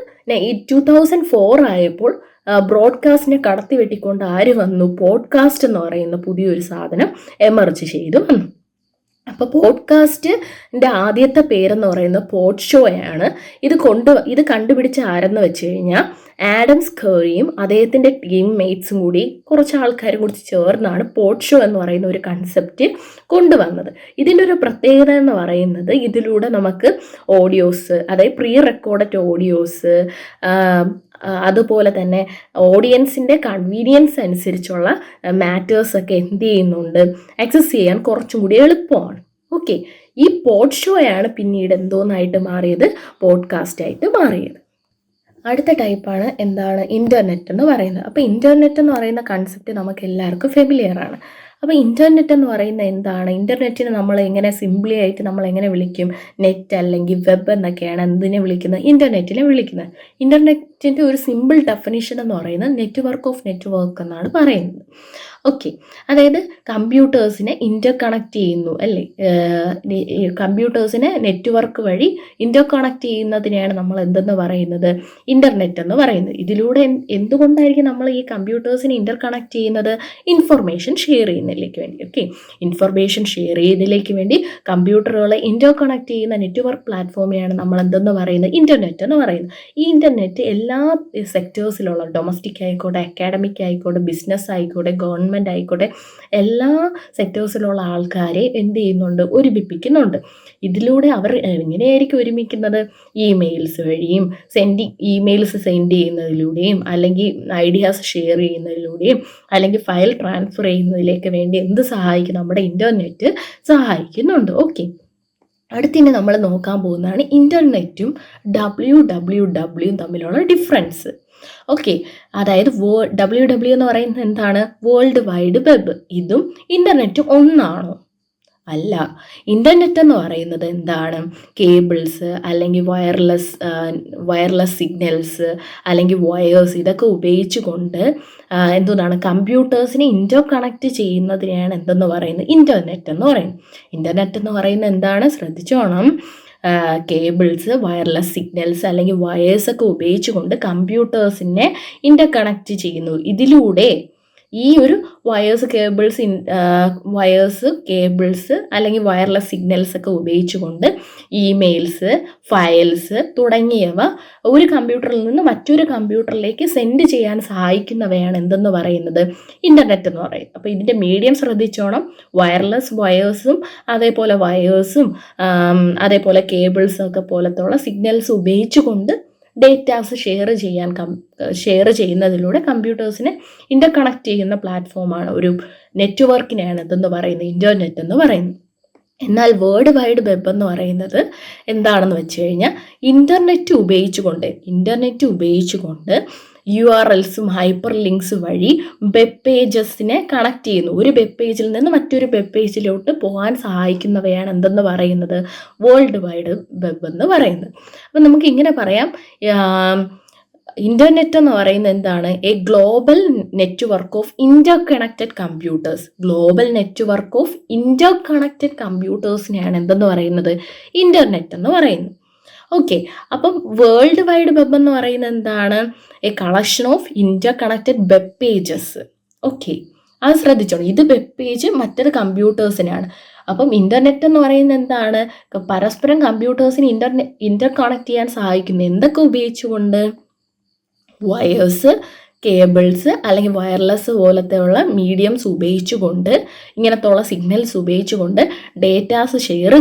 ഈ 2004 ആയപ്പോൾ ബ്രോഡ്കാസ്റ്റിനെ കടത്തി വെട്ടിക്കൊണ്ട് ആര് വന്നു, പോഡ്കാസ്റ്റ് എന്ന് പറയുന്ന പുതിയൊരു സാധനം എമർജ് ചെയ്തു വന്നു. അപ്പോൾ പോഡ്കാസ്റ്റിൻ്റെ ആദ്യത്തെ പേരെന്ന് പറയുന്നത് പോഡ് ഷോയാണ്. ഇത് കണ്ടുപിടിച്ച ആരെന്ന് വെച്ച് കഴിഞ്ഞാൽ ആഡം സ്കേറിയും അദ്ദേഹത്തിൻ്റെ ടീം മേറ്റ്സും കൂടി കുറച്ച് ആൾക്കാരും കൂടി ചേർന്നാണ് പോഡ് ഷോ എന്ന് പറയുന്ന ഒരു കൺസെപ്റ്റ് കൊണ്ടുവന്നത്. ഇതിൻ്റെ ഒരു പ്രത്യേകത എന്ന് പറയുന്നത് ഇതിലൂടെ നമുക്ക് ഓഡിയോസ്, അതായത് പ്രീ റെക്കോർഡഡ് ഓഡിയോസ്, അതുപോലെ തന്നെ ഓഡിയൻസിൻ്റെ കൺവീനിയൻസ് അനുസരിച്ചുള്ള മാറ്റേഴ്സൊക്കെ എന്ത് ചെയ്യുന്നുണ്ട്, ആക്സസ് ചെയ്യാൻ കുറച്ചും കൂടി എളുപ്പമാണ്. ഓക്കെ, ഈ പോഡ് ഷോയാണ് പിന്നീട് എന്തോന്നായിട്ട് മാറിയത്, പോഡ്കാസ്റ്റായിട്ട് മാറിയത്. അടുത്ത ടൈപ്പാണ് എന്താണ്, ഇൻ്റർനെറ്റ് എന്ന് പറയുന്നത്. അപ്പോൾ ഇൻ്റർനെറ്റ് എന്ന് പറയുന്ന കൺസെപ്റ്റ് നമുക്ക് എല്ലാവർക്കും ഫെമിലിയർ ആണ്. അപ്പോൾ ഇൻ്റർനെറ്റ് എന്ന് പറയുന്നത് എന്താണ്, ഇൻ്റർനെറ്റിനെ നമ്മൾ എങ്ങനെ സിംപ്ലി ആയിട്ട് നമ്മൾ എങ്ങനെ വിളിക്കും, നെറ്റ് അല്ലെങ്കിൽ വെബ് എന്നൊക്കെയാണ് എന്തിനെ വിളിക്കുന്നത്, ഇൻ്റർനെറ്റിനെ വിളിക്കുന്നത്. ഇൻ്റർനെറ്റിൻ്റെ ഒരു സിമ്പിൾ ഡെഫിനിഷൻ എന്ന് പറയുന്നത് നെറ്റ്വർക്ക് ഓഫ് നെറ്റ്വർക്ക് എന്നാണ് പറയുന്നത്. ഓക്കെ, അതായത് കമ്പ്യൂട്ടേഴ്സിനെ ഇൻ്റർ കണക്ട് ചെയ്യുന്നു അല്ലേ, കമ്പ്യൂട്ടേഴ്സിനെ നെറ്റ്വർക്ക് വഴി ഇൻ്റർ കണക്ട് ചെയ്യുന്നതിനെയാണ് നമ്മൾ എന്തെന്ന് പറയുന്നത്, ഇൻ്റർനെറ്റ് എന്ന് പറയുന്നത്. ഇതിലൂടെ എന്തുകൊണ്ടായിരിക്കും നമ്മൾ ഈ കമ്പ്യൂട്ടേഴ്സിനെ ഇൻ്റർ കണക്ട് ചെയ്യുന്നത്, ഇൻഫർമേഷൻ ഷെയർ ചെയ്യുന്നതിലേക്ക് വേണ്ടി. ഓക്കെ, ഇൻഫർമേഷൻ ഷെയർ ചെയ്തതിലേക്ക് വേണ്ടി കമ്പ്യൂട്ടറുകളെ ഇൻ്റർ കണക്ട് ചെയ്യുന്ന നെറ്റ്വർക്ക് പ്ലാറ്റ്ഫോമിനെയാണ് നമ്മൾ എന്തെന്ന് പറയുന്നത്, ഇൻ്റർനെറ്റ് എന്ന് പറയുന്നത്. ഈ ഇൻ്റർനെറ്റ് എല്ലാ സെക്ടേഴ്സിലുള്ള, ഡൊമസ്റ്റിക് ആയിക്കോട്ടെ, അക്കാഡമിക് ആയിക്കോട്ടെ, ബിസിനസ് ആയിക്കോട്ടെ, ഗവൺമെൻറ് ആയിക്കോട്ടെ, എല്ലാ സെക്ടേഴ്സിലുള്ള ആൾക്കാരെ എന്ത് ചെയ്യുന്നുണ്ട്, ഒരുമിപ്പിക്കുന്നുണ്ട്. ഇതിലൂടെ അവർ എങ്ങനെയായിരിക്കും ഒരുമിക്കുന്നത്, ഇമെയിൽസ് വഴിയും ഇമെയിൽസ് സെൻഡ് ചെയ്യുന്നതിലൂടെയും, അല്ലെങ്കിൽ ഐഡിയാസ് ഷെയർ ചെയ്യുന്നതിലൂടെയും, അല്ലെങ്കിൽ ഫയൽ ട്രാൻസ്ഫർ ചെയ്യുന്നതിലേക്ക് വേണ്ടി എന്ത് സഹായിക്കും, നമ്മുടെ ഇൻ്റർനെറ്റ് സഹായിക്കുന്നുണ്ട്. ഓക്കെ, അടുത്തിനെ നമ്മൾ നോക്കാൻ പോകുന്നതാണ് ഇൻ്റർനെറ്റും WWW തമ്മിലുള്ള ഡിഫറൻസ്. ഓക്കെ, അതായത് WWW എന്ന് പറയുന്നത് എന്താണ്, വേൾഡ് വൈഡ് വെബ്. ഇതും ഇൻ്റർനെറ്റും ഒന്നാണോ, അല്ല. ഇൻ്റർനെറ്റ് എന്ന് പറയുന്നത് എന്താണ്, കേബിൾസ് അല്ലെങ്കിൽ വയർലെസ് സിഗ്നൽസ് അല്ലെങ്കിൽ വയേഴ്സ് ഇതൊക്കെ ഉപയോഗിച്ചുകൊണ്ട് എന്താണ്, കമ്പ്യൂട്ടേഴ്സിനെ ഇൻ്റർ കണക്ട് ചെയ്യുന്നതിനെയാണ് എന്തെന്ന് പറയുന്നത്, ഇൻ്റർനെറ്റ് എന്ന് പറയുന്നത്. ഇൻ്റർനെറ്റ് എന്ന് പറയുന്നത് എന്താണ്, ശ്രദ്ധിച്ചോണം, കേബിൾസ്, വയർലെസ് സിഗ്നൽസ് അല്ലെങ്കിൽ വയേഴ്സൊക്കെ ഉപയോഗിച്ചുകൊണ്ട് കമ്പ്യൂട്ടേഴ്സിനെ ഇൻ്റർ കണക്ട് ചെയ്യുന്നു. ഇതിലൂടെ ഈ ഒരു വയേഴ്സ്, കേബിൾസ് അല്ലെങ്കിൽ വയർലെസ് സിഗ്നൽസ് ഒക്കെ ഉപയോഗിച്ചുകൊണ്ട് ഇമെയിൽസ്, ഫയൽസ് തുടങ്ങിയവ ഒരു കമ്പ്യൂട്ടറിൽ നിന്ന് മറ്റൊരു കമ്പ്യൂട്ടറിലേക്ക് സെൻഡ് ചെയ്യാൻ സഹായിക്കുന്നവയാണ് എന്തെന്ന് പറയുന്നത്, ഇൻ്റർനെറ്റ് എന്ന് പറയുന്നത്. അപ്പോൾ ഇതിൻ്റെ മീഡിയം ശ്രദ്ധിച്ചോണം, വയേഴ്സും അതേപോലെ വയേഴ്സും അതേപോലെ കേബിൾസും ഒക്കെ പോലത്തുള്ള സിഗ്നൽസ് ഉപയോഗിച്ചുകൊണ്ട് ഡേറ്റാസ് ഷെയർ ചെയ്യുന്നതിലൂടെ കമ്പ്യൂട്ടേഴ്സിനെ ഇൻ്റർ കണക്ട് ചെയ്യുന്ന പ്ലാറ്റ്ഫോമാണ്, ഒരു നെറ്റ്വർക്കിനെയാണ് ഇതെന്ന് പറയുന്നത്, ഇൻ്റർനെറ്റ് എന്ന് പറയുന്നത്. എന്നാൽ വേൾഡ് വൈഡ് വെബ് എന്ന് പറയുന്നത് എന്താണെന്ന് വെച്ച് കഴിഞ്ഞാൽ ഇൻ്റർനെറ്റ് ഉപയോഗിച്ചുകൊണ്ട് URLസും ഹൈപ്പർ ലിങ്ക്സ് വഴി വെബ് പേജസിനെ കണക്ട് ചെയ്യുന്നു. ഒരു വെബ് പേജിൽ നിന്ന് മറ്റൊരു വെബ് പേജിലോട്ട് പോകാൻ സഹായിക്കുന്നവയാണ് എന്തെന്ന് പറയുന്നത്, വേൾഡ് വൈഡ് വെബ് എന്ന് പറയുന്നത്. അപ്പം നമുക്ക് ഇങ്ങനെ പറയാം, ഇൻ്റർനെറ്റ് എന്ന് പറയുന്നത് എന്താണ്, a global network of interconnected കമ്പ്യൂട്ടേഴ്സിനെയാണ് എന്തെന്ന് പറയുന്നത്, ഇൻ്റർനെറ്റ് എന്ന് പറയുന്നത്. ഓക്കെ, അപ്പം വേൾഡ് വൈഡ് വെബ് എന്ന് പറയുന്നത് എന്താണ്, A collection of inter connected web pages. Okay, അത് ശ്രദ്ധിച്ചോളൂ, ഇത് വെബ് പേജ്, മറ്റത് കമ്പ്യൂട്ടേഴ്സിനാണ്. അപ്പം ഇൻ്റർനെറ്റ് എന്ന് പറയുന്നത് എന്താണ്, പരസ്പരം കമ്പ്യൂട്ടേഴ്സിന് ഇൻ്റർ കണക്ട് ചെയ്യാൻ സഹായിക്കുന്നു. എന്തൊക്കെ ഉപയോഗിച്ചുകൊണ്ട്, വയേഴ്സ്, കേബിൾസ് അല്ലെങ്കിൽ വയർലെസ് പോലത്തെയുള്ള മീഡിയംസ് ഉപയോഗിച്ചുകൊണ്ട്, ഇങ്ങനത്തുള്ള സിഗ്നൽസ് ഉപയോഗിച്ചുകൊണ്ട് ഡേറ്റാസ് ഷെയർ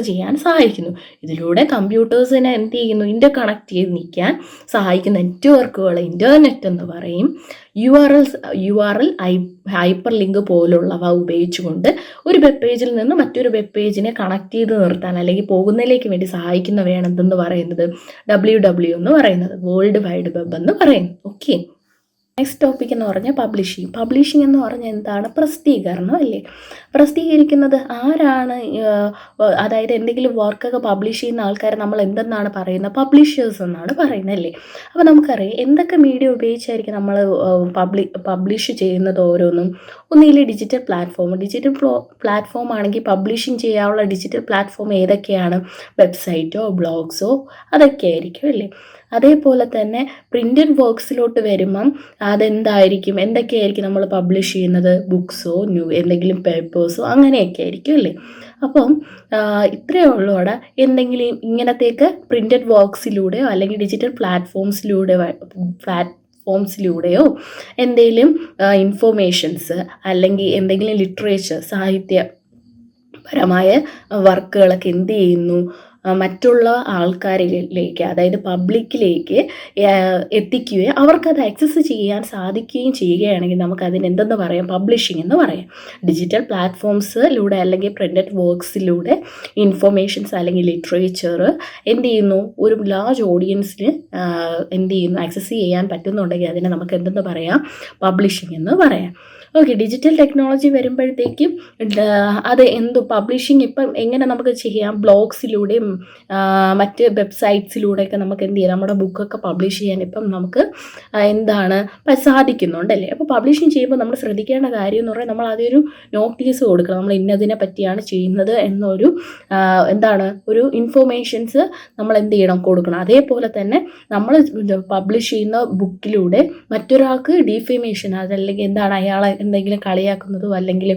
ചെയ്യാൻ സഹായിക്കുന്നു. ഇതിലൂടെ കമ്പ്യൂട്ടേഴ്സിനെ എന്ത് ചെയ്യുന്നു, ഇൻ്റർ കണക്ട് ചെയ്ത് നിൽക്കാൻ സഹായിക്കുന്ന നെറ്റ്വർക്കുകൾ ഇൻ്റർനെറ്റ് എന്ന് പറയും. URL ഹൈപ്പർ ലിങ്ക് പോലുള്ളവ ഉപയോഗിച്ചുകൊണ്ട് ഒരു വെബ് പേജിൽ നിന്ന് മറ്റൊരു വെബ് പേജിനെ കണക്ട് ചെയ്ത് നിർത്താൻ അല്ലെങ്കിൽ പോകുന്നതിലേക്ക് വേണ്ടി സഹായിക്കുന്നവയാണ് എന്തെന്ന് പറയുന്നത് WW എന്ന് പറയുന്നത്, വേൾഡ് വൈഡ് വെബ് എന്ന് പറയുന്നത്. ഓക്കെ, നെക്സ്റ്റ് ടോപ്പിക് എന്ന് പറഞ്ഞാൽ പബ്ലിഷിംഗ് എന്ന് പറഞ്ഞാൽ എന്താണ്? പ്രസിദ്ധീകരണം അല്ലേ. പ്രസിദ്ധീകരിക്കുന്നത് ആരാണ്? അതായത് എന്തെങ്കിലും വർക്കൊക്കെ പബ്ലിഷ് ചെയ്യുന്ന ആൾക്കാരെ നമ്മൾ എന്തെന്നാണ് പറയുന്നത്? പബ്ലിഷേഴ്സ് എന്നാണ് പറയുന്നത് അല്ലേ. അപ്പോൾ നമുക്കറിയാം എന്തൊക്കെ മീഡിയ ഉപയോഗിച്ചായിരിക്കും നമ്മൾ പബ്ലിഷ് ചെയ്യുന്നത് ഓരോന്നും. ഒന്നുകിൽ ഡിജിറ്റൽ പ്ലാറ്റ്ഫോം ആണെങ്കിൽ പബ്ലിഷിംഗ് ചെയ്യാനുള്ള ഡിജിറ്റൽ പ്ലാറ്റ്ഫോം ഏതൊക്കെയാണ്? വെബ്സൈറ്റോ ബ്ലോഗ്സോ അതൊക്കെ ആയിരിക്കും അല്ലേ. അതേപോലെ തന്നെ പ്രിൻറ്റഡ് വർക്ക്സിലോട്ട് വരുമ്പം എന്തൊക്കെയായിരിക്കും നമ്മൾ പബ്ലിഷ് ചെയ്യുന്നത്? ബുക്സോ എന്തെങ്കിലും പേപ്പേഴ്സോ അങ്ങനെയൊക്കെ ആയിരിക്കും അല്ലേ. അപ്പം ഇത്രയേ ഉള്ളൂ അവിടെ. എന്തെങ്കിലും ഇങ്ങനത്തേക്ക് പ്രിൻറ്റഡ് വർക്ക്സിലൂടെയോ അല്ലെങ്കിൽ ഡിജിറ്റൽ പ്ലാറ്റ്ഫോംസിലൂടെയോ എന്തെങ്കിലും ഇൻഫോർമേഷൻസ് അല്ലെങ്കിൽ എന്തെങ്കിലും ലിറ്ററേച്ചർ സാഹിത്യപരമായ വർക്കുകളൊക്കെ എന്ത് ചെയ്യുന്നു? മറ്റുള്ള ആൾക്കാരിലേക്ക്, അതായത് പബ്ലിക്കിലേക്ക് എത്തിക്കുകയും അവർക്കത് ആക്സസ് ചെയ്യാൻ സാധിക്കുകയും ചെയ്യുകയാണെങ്കിൽ നമുക്കതിന് എന്തെന്ന് പറയാം? പബ്ലിഷിംഗ് എന്ന് പറയാം. ഡിജിറ്റൽ പ്ലാറ്റ്ഫോംസിലൂടെ അല്ലെങ്കിൽ പ്രിൻറ്റഡ് വർക്ക്സിലൂടെ ഇൻഫോർമേഷൻസ് അല്ലെങ്കിൽ ലിറ്ററേച്ചർ എന്ത് ചെയ്യുന്നു? ഒരു ലാർജ് ഓഡിയൻസിന് ആക്സസ് ചെയ്യാൻ പറ്റുന്നുണ്ടെങ്കിൽ അതിനെ നമുക്ക് എന്തെന്ന് പറയാം? പബ്ലിഷിംഗ് എന്ന് പറയാം. ഓക്കെ, ഡിജിറ്റൽ ടെക്നോളജി വരുമ്പോഴത്തേക്കും അത് പബ്ലിഷിംഗ് ഇപ്പം എങ്ങനെ നമുക്ക് ചെയ്യാം? ബ്ലോഗ്സിലൂടെയും മറ്റ് വെബ്സൈറ്റ്സിലൂടെയൊക്കെ നമുക്ക് എന്ത് ചെയ്യാം? നമ്മുടെ ബുക്കൊക്കെ പബ്ലിഷ് ചെയ്യാൻ ഇപ്പം നമുക്ക് സാധിക്കുന്നുണ്ടല്ലേ. അപ്പോൾ പബ്ലിഷിംഗ് ചെയ്യുമ്പോൾ നമ്മൾ ശ്രദ്ധിക്കേണ്ട കാര്യം എന്ന് പറഞ്ഞാൽ നമ്മൾ അതൊരു നോട്ടീസ് കൊടുക്കണം. നമ്മൾ ഇന്നതിനെ പറ്റിയാണ് ചെയ്യുന്നത് എന്നൊരു ഒരു ഇൻഫോർമേഷൻസ് നമ്മൾ എന്ത് ചെയ്യണം? കൊടുക്കണം. അതേപോലെ തന്നെ നമ്മൾ പബ്ലിഷ് ചെയ്യുന്ന ബുക്കിലൂടെ മറ്റൊരാൾക്ക് ഡീഫേമേഷൻ, അതല്ലെങ്കിൽ അയാളെ എന്തെങ്കിലും കളിയാക്കുന്നതോ അല്ലെങ്കിൽ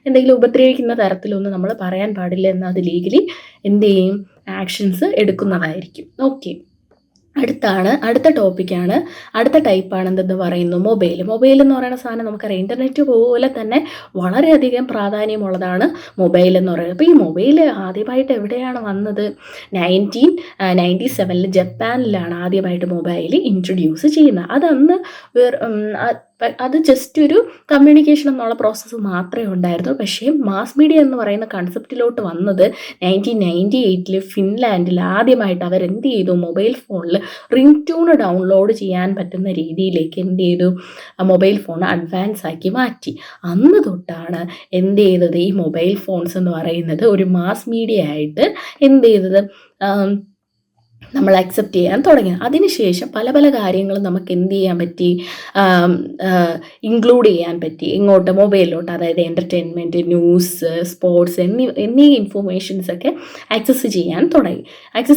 എന്തെങ്കിലും ഉപദ്രവിക്കുന്ന തരത്തിലൊന്നും നമ്മൾ പറയാൻ പാടില്ല എന്ന് അത് ലീഗലി എന്ത് ചെയ്യും? ആക്ഷൻസ് എടുക്കുന്നതായിരിക്കും. ഓക്കെ, അടുത്ത ടോപ്പിക്കാണ്. അടുത്ത ടൈപ്പാണ് എന്തെന്ന് പറയുന്നു? മൊബൈൽ എന്ന് പറയുന്ന സാധനം നമുക്കറിയാം. ഇൻ്റർനെറ്റ് പോലെ തന്നെ വളരെയധികം പ്രാധാന്യമുള്ളതാണ് മൊബൈൽ എന്ന് പറയുന്നത്. അപ്പോൾ ഈ മൊബൈൽ ആദ്യമായിട്ട് എവിടെയാണ് വന്നത്? 1997 ജപ്പാനിലാണ് ആദ്യമായിട്ട് മൊബൈൽ ഇൻട്രൊഡ്യൂസ് ചെയ്യുന്നത്. അത് ജസ്റ്റ് ഒരു കമ്മ്യൂണിക്കേഷൻ എന്നുള്ള പ്രോസസ്സ് മാത്രമേ ഉണ്ടായിരുന്നു. പക്ഷേ മാസ് മീഡിയ എന്ന് പറയുന്ന കൺസെപ്റ്റിലോട്ട് വന്നത് 1998 ഫിൻലാൻഡിൽ ആദ്യമായിട്ട് അവരെന്ത് ചെയ്തു? മൊബൈൽ ഫോണിൽ റിംഗ് ട്യൂൺ ഡൗൺലോഡ് ചെയ്യാൻ പറ്റുന്ന രീതിയിലേക്ക് എന്ത് ചെയ്തു? മൊബൈൽ ഫോൺ അഡ്വാൻസ് ആക്കി മാറ്റി. അന്ന് തൊട്ടാണ് എന്ത് ചെയ്തത്? ഈ മൊബൈൽ ഫോൺസ് എന്ന് പറയുന്നത് ഒരു മാസ് മീഡിയ ആയിട്ട് എന്ത് ചെയ്തത്? നമ്മൾ അക്സെപ്റ്റ് ചെയ്യാൻ തുടങ്ങി. അതിനുശേഷം പല പല കാര്യങ്ങളും നമുക്ക് എന്ത് ചെയ്യാൻ പറ്റി? ഇൻക്ലൂഡ് ചെയ്യാൻ പറ്റി. ഇങ്ങോട്ട് മൊബൈലിലോട്ട്, അതായത് എൻ്റർടൈൻമെൻറ്റ്, ന്യൂസ്, സ്പോർട്സ് എന്നീ ഇൻഫോർമേഷൻസൊക്കെ ആക്സസ്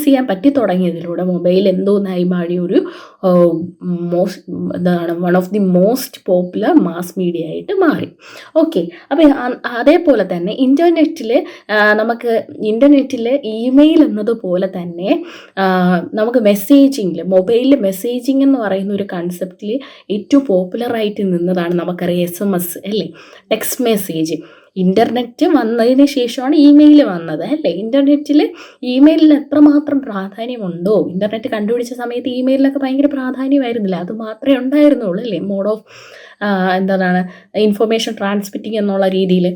ചെയ്യാൻ പറ്റി തുടങ്ങിയതിലൂടെ മൊബൈൽ എന്തോന്നായി മാറി? ഒരു one of the most popular mass media ആയിട്ട് മാറി. ഓക്കെ, അപ്പോൾ അതേപോലെ തന്നെ ഇൻ്റർനെറ്റിൽ ഇമെയിൽ എന്നതുപോലെ തന്നെ നമുക്ക് മൊബൈലിൽ മെസ്സേജിങ് എന്ന് പറയുന്ന ഒരു കൺസെപ്റ്റിൽ ഏറ്റവും പോപ്പുലറായിട്ട് നിന്നതാണ് നമുക്കറിയാം SMS അല്ലേ, ടെക്സ്റ്റ് മെസ്സേജ്. ഇൻ്റർനെറ്റ് വന്നതിന് ശേഷമാണ് ഇമെയിൽ വന്നത് അല്ലേ. ഇമെയിലിന് എത്രമാത്രം പ്രാധാന്യമുണ്ടോ? ഇൻ്റർനെറ്റ് കണ്ടുപിടിച്ച സമയത്ത് ഇമെയിലിനൊക്കെ ഭയങ്കര പ്രാധാന്യമായിരുന്നില്ല. അത് മാത്രമേ ഉണ്ടായിരുന്നുള്ളൂ അല്ലേ, മോഡ് ഓഫ് ഇൻഫർമേഷൻ ട്രാൻസ്മിറ്റിംഗ് എന്നുള്ള രീതിയിൽ.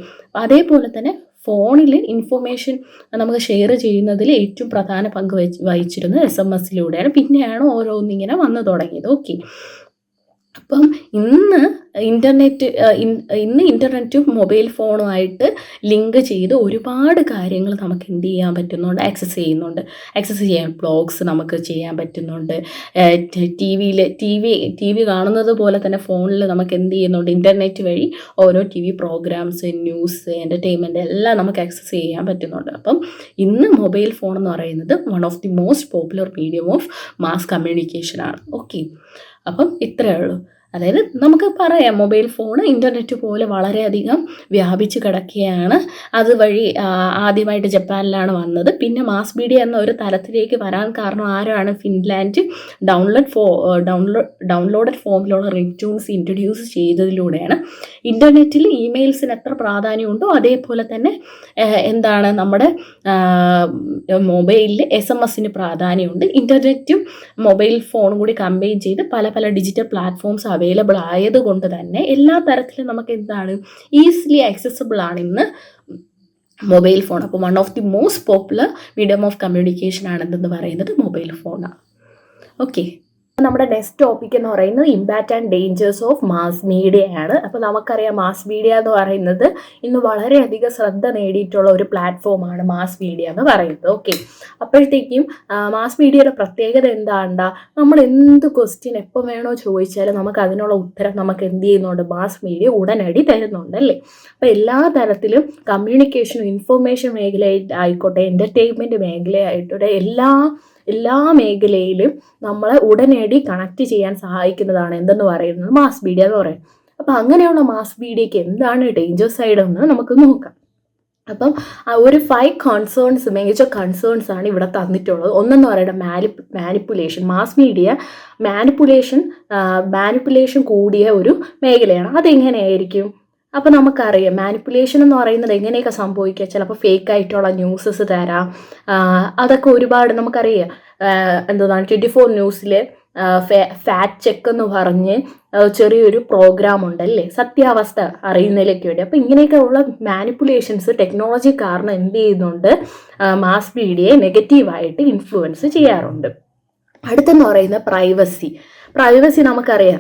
അതേപോലെ തന്നെ ഫോണിൽ ഇൻഫോർമേഷൻ നമുക്ക് ഷെയർ ചെയ്യുന്നതിൽ ഏറ്റവും പ്രധാന പങ്ക് വഹിച്ചിരുന്നത് SMS പിന്നെയാണ് ഓരോന്നിങ്ങനെ വന്നു തുടങ്ങിയത്. ഓക്കെ, അപ്പം ഇന്ന് ഇൻ്റർനെറ്റും മൊബൈൽ ഫോണുമായിട്ട് ലിങ്ക് ചെയ്ത് ഒരുപാട് കാര്യങ്ങൾ നമുക്ക് എന്ത് ചെയ്യാൻ പറ്റുന്നുണ്ട്? ആക്സസ് ചെയ്യാൻ ബ്ലോഗ്സ് നമുക്ക് ചെയ്യാൻ പറ്റുന്നുണ്ട്. ടി വി കാണുന്നത് പോലെ തന്നെ ഫോണിൽ നമുക്ക് എന്ത് ചെയ്യുന്നുണ്ട്? ഇൻ്റർനെറ്റ് വഴി ഓരോ TV പ്രോഗ്രാംസ്, ന്യൂസ്, എൻ്റർടൈൻമെൻറ്റ് എല്ലാം നമുക്ക് ആക്സസ് ചെയ്യാൻ പറ്റുന്നുണ്ട്. അപ്പം ഇന്ന് മൊബൈൽ ഫോൺ എന്ന് പറയുന്നത് one of the most popular medium of mass കമ്മ്യൂണിക്കേഷനാണ്. ഓക്കെ, അപ്പം ഇത്രയേ ഉള്ളൂ. അതായത് നമുക്ക് പറയാം മൊബൈൽ ഫോൺ ഇൻ്റർനെറ്റ് പോലെ വളരെയധികം വ്യാപിച്ച് കിടക്കുകയാണ്. അതുവഴി ആദ്യമായിട്ട് ജപ്പാനിലാണ് വന്നത്. പിന്നെ മാസ് മീഡിയ എന്ന ഒരു തലത്തിലേക്ക് വരാൻ കാരണം ആരാണ്? ഫിൻലാൻഡ് ഡൗൺലോഡഡ് ഫോമിലുള്ള റിംഗ് ട്യൂൺസ് ഇൻട്രൊഡ്യൂസ് ചെയ്തതിലൂടെയാണ്. ഇൻ്റർനെറ്റിൽ ഇമെയിൽസിന് എത്ര പ്രാധാന്യമുണ്ടോ അതേപോലെ തന്നെ നമ്മുടെ മൊബൈലിൽ SMS പ്രാധാന്യമുണ്ട്. ഇൻ്റർനെറ്റും മൊബൈൽ ഫോണും കൂടി കമ്പൈൻ ചെയ്ത് പല ഡിജിറ്റൽ പ്ലാറ്റ്ഫോംസ് അവൈലബിൾ ആയതുകൊണ്ട് തന്നെ എല്ലാ തരത്തിലും നമുക്ക് എന്താണ് ഈസിലി ആക്സസിബിൾ ആണ് ഇന്ന് മൊബൈൽ ഫോൺ. അപ്പോൾ one of the most popular medium of communication ആണെന്ന് പറയുന്നത് മൊബൈൽ ഫോണാണ്. ഓക്കെ, നമ്മുടെ നെക്സ്റ്റ് ടോപ്പിക് എന്ന് പറയുന്നത് impact and dangers of mass media ആണ്. അപ്പോൾ നമുക്കറിയാം മാസ് മീഡിയ എന്ന് പറയുന്നത് ഇന്ന് വളരെയധികം ശ്രദ്ധ നേടിയിട്ടുള്ള ഒരു പ്ലാറ്റ്ഫോമാണ് മാസ് മീഡിയ എന്ന് പറയുന്നത്. ഓക്കെ, അപ്പോഴത്തേക്കും മാസ് മീഡിയയുടെ പ്രത്യേകത എന്താണ്ടാ, നമ്മൾ എന്ത് ക്വസ്റ്റ്യൻ എപ്പോൾ വേണോ ചോദിച്ചാലും നമുക്ക് അതിനുള്ള ഉത്തരം നമുക്ക് എന്ത് ചെയ്യുന്നുണ്ട്, മാസ് മീഡിയ ഉടനടി തരുന്നുണ്ട് അല്ലേ. അപ്പോൾ എല്ലാ തരത്തിലും കമ്മ്യൂണിക്കേഷനും ഇൻഫർമേഷൻ മേഖലയായിക്കോട്ടെ, എൻ്റർടൈൻമെൻറ്റ് മേഖലയായിക്കോട്ടെ, എല്ലാ മേഖലയിലും നമ്മളെ ഉടനടി കണക്ട് ചെയ്യാൻ സഹായിക്കുന്നതാണ് എന്തെന്ന് പറയുന്നത് മാസ് മീഡിയ എന്ന് പറയുന്നത്. അപ്പം അങ്ങനെയുള്ള മാസ് മീഡിയയ്ക്ക് എന്താണ് ഡേഞ്ചർ സൈഡ് എന്ന് നമുക്ക് നോക്കാം. അപ്പം ഒരു 5 മേജർ കൺസേൺസ് ആണ് ഇവിടെ തന്നിട്ടുള്ളത്. ഒന്നെന്ന് പറയുന്നത് മാനിപ്പുലേഷൻ. മാസ് മീഡിയ മാനിപ്പുലേഷൻ കൂടിയ ഒരു മേഖലയാണ്. അതെങ്ങനെയായിരിക്കും? അപ്പോൾ നമുക്കറിയാം മാനിപ്പുലേഷൻ എന്ന് പറയുന്നത് എങ്ങനെയൊക്കെ സംഭവിക്കുക. ചിലപ്പോൾ ഫേക്ക് ആയിട്ടുള്ള ന്യൂസസ് തരാം. അതൊക്കെ ഒരുപാട് നമുക്കറിയാം. എന്താണ് 24 ന്യൂസിൽ ഫാക്ട് ചെക്ക് എന്ന് പറഞ്ഞ് ചെറിയൊരു പ്രോഗ്രാം ഉണ്ടല്ലേ, സത്യാവസ്ഥ അറിയുന്നതിലേക്ക് വേണ്ടി. അപ്പോൾ ഇങ്ങനെയൊക്കെ ഉള്ള മാനിപ്പുലേഷൻസ് ടെക്നോളജി കാരണം എന്ത് ചെയ്യുന്നുണ്ട്, മാസ് മീഡിയയെ നെഗറ്റീവായിട്ട് ഇൻഫ്ലുവൻസ് ചെയ്യാറുണ്ട്. അടുത്തെന്ന് പറയുന്നത് പ്രൈവസി നമുക്കറിയാം.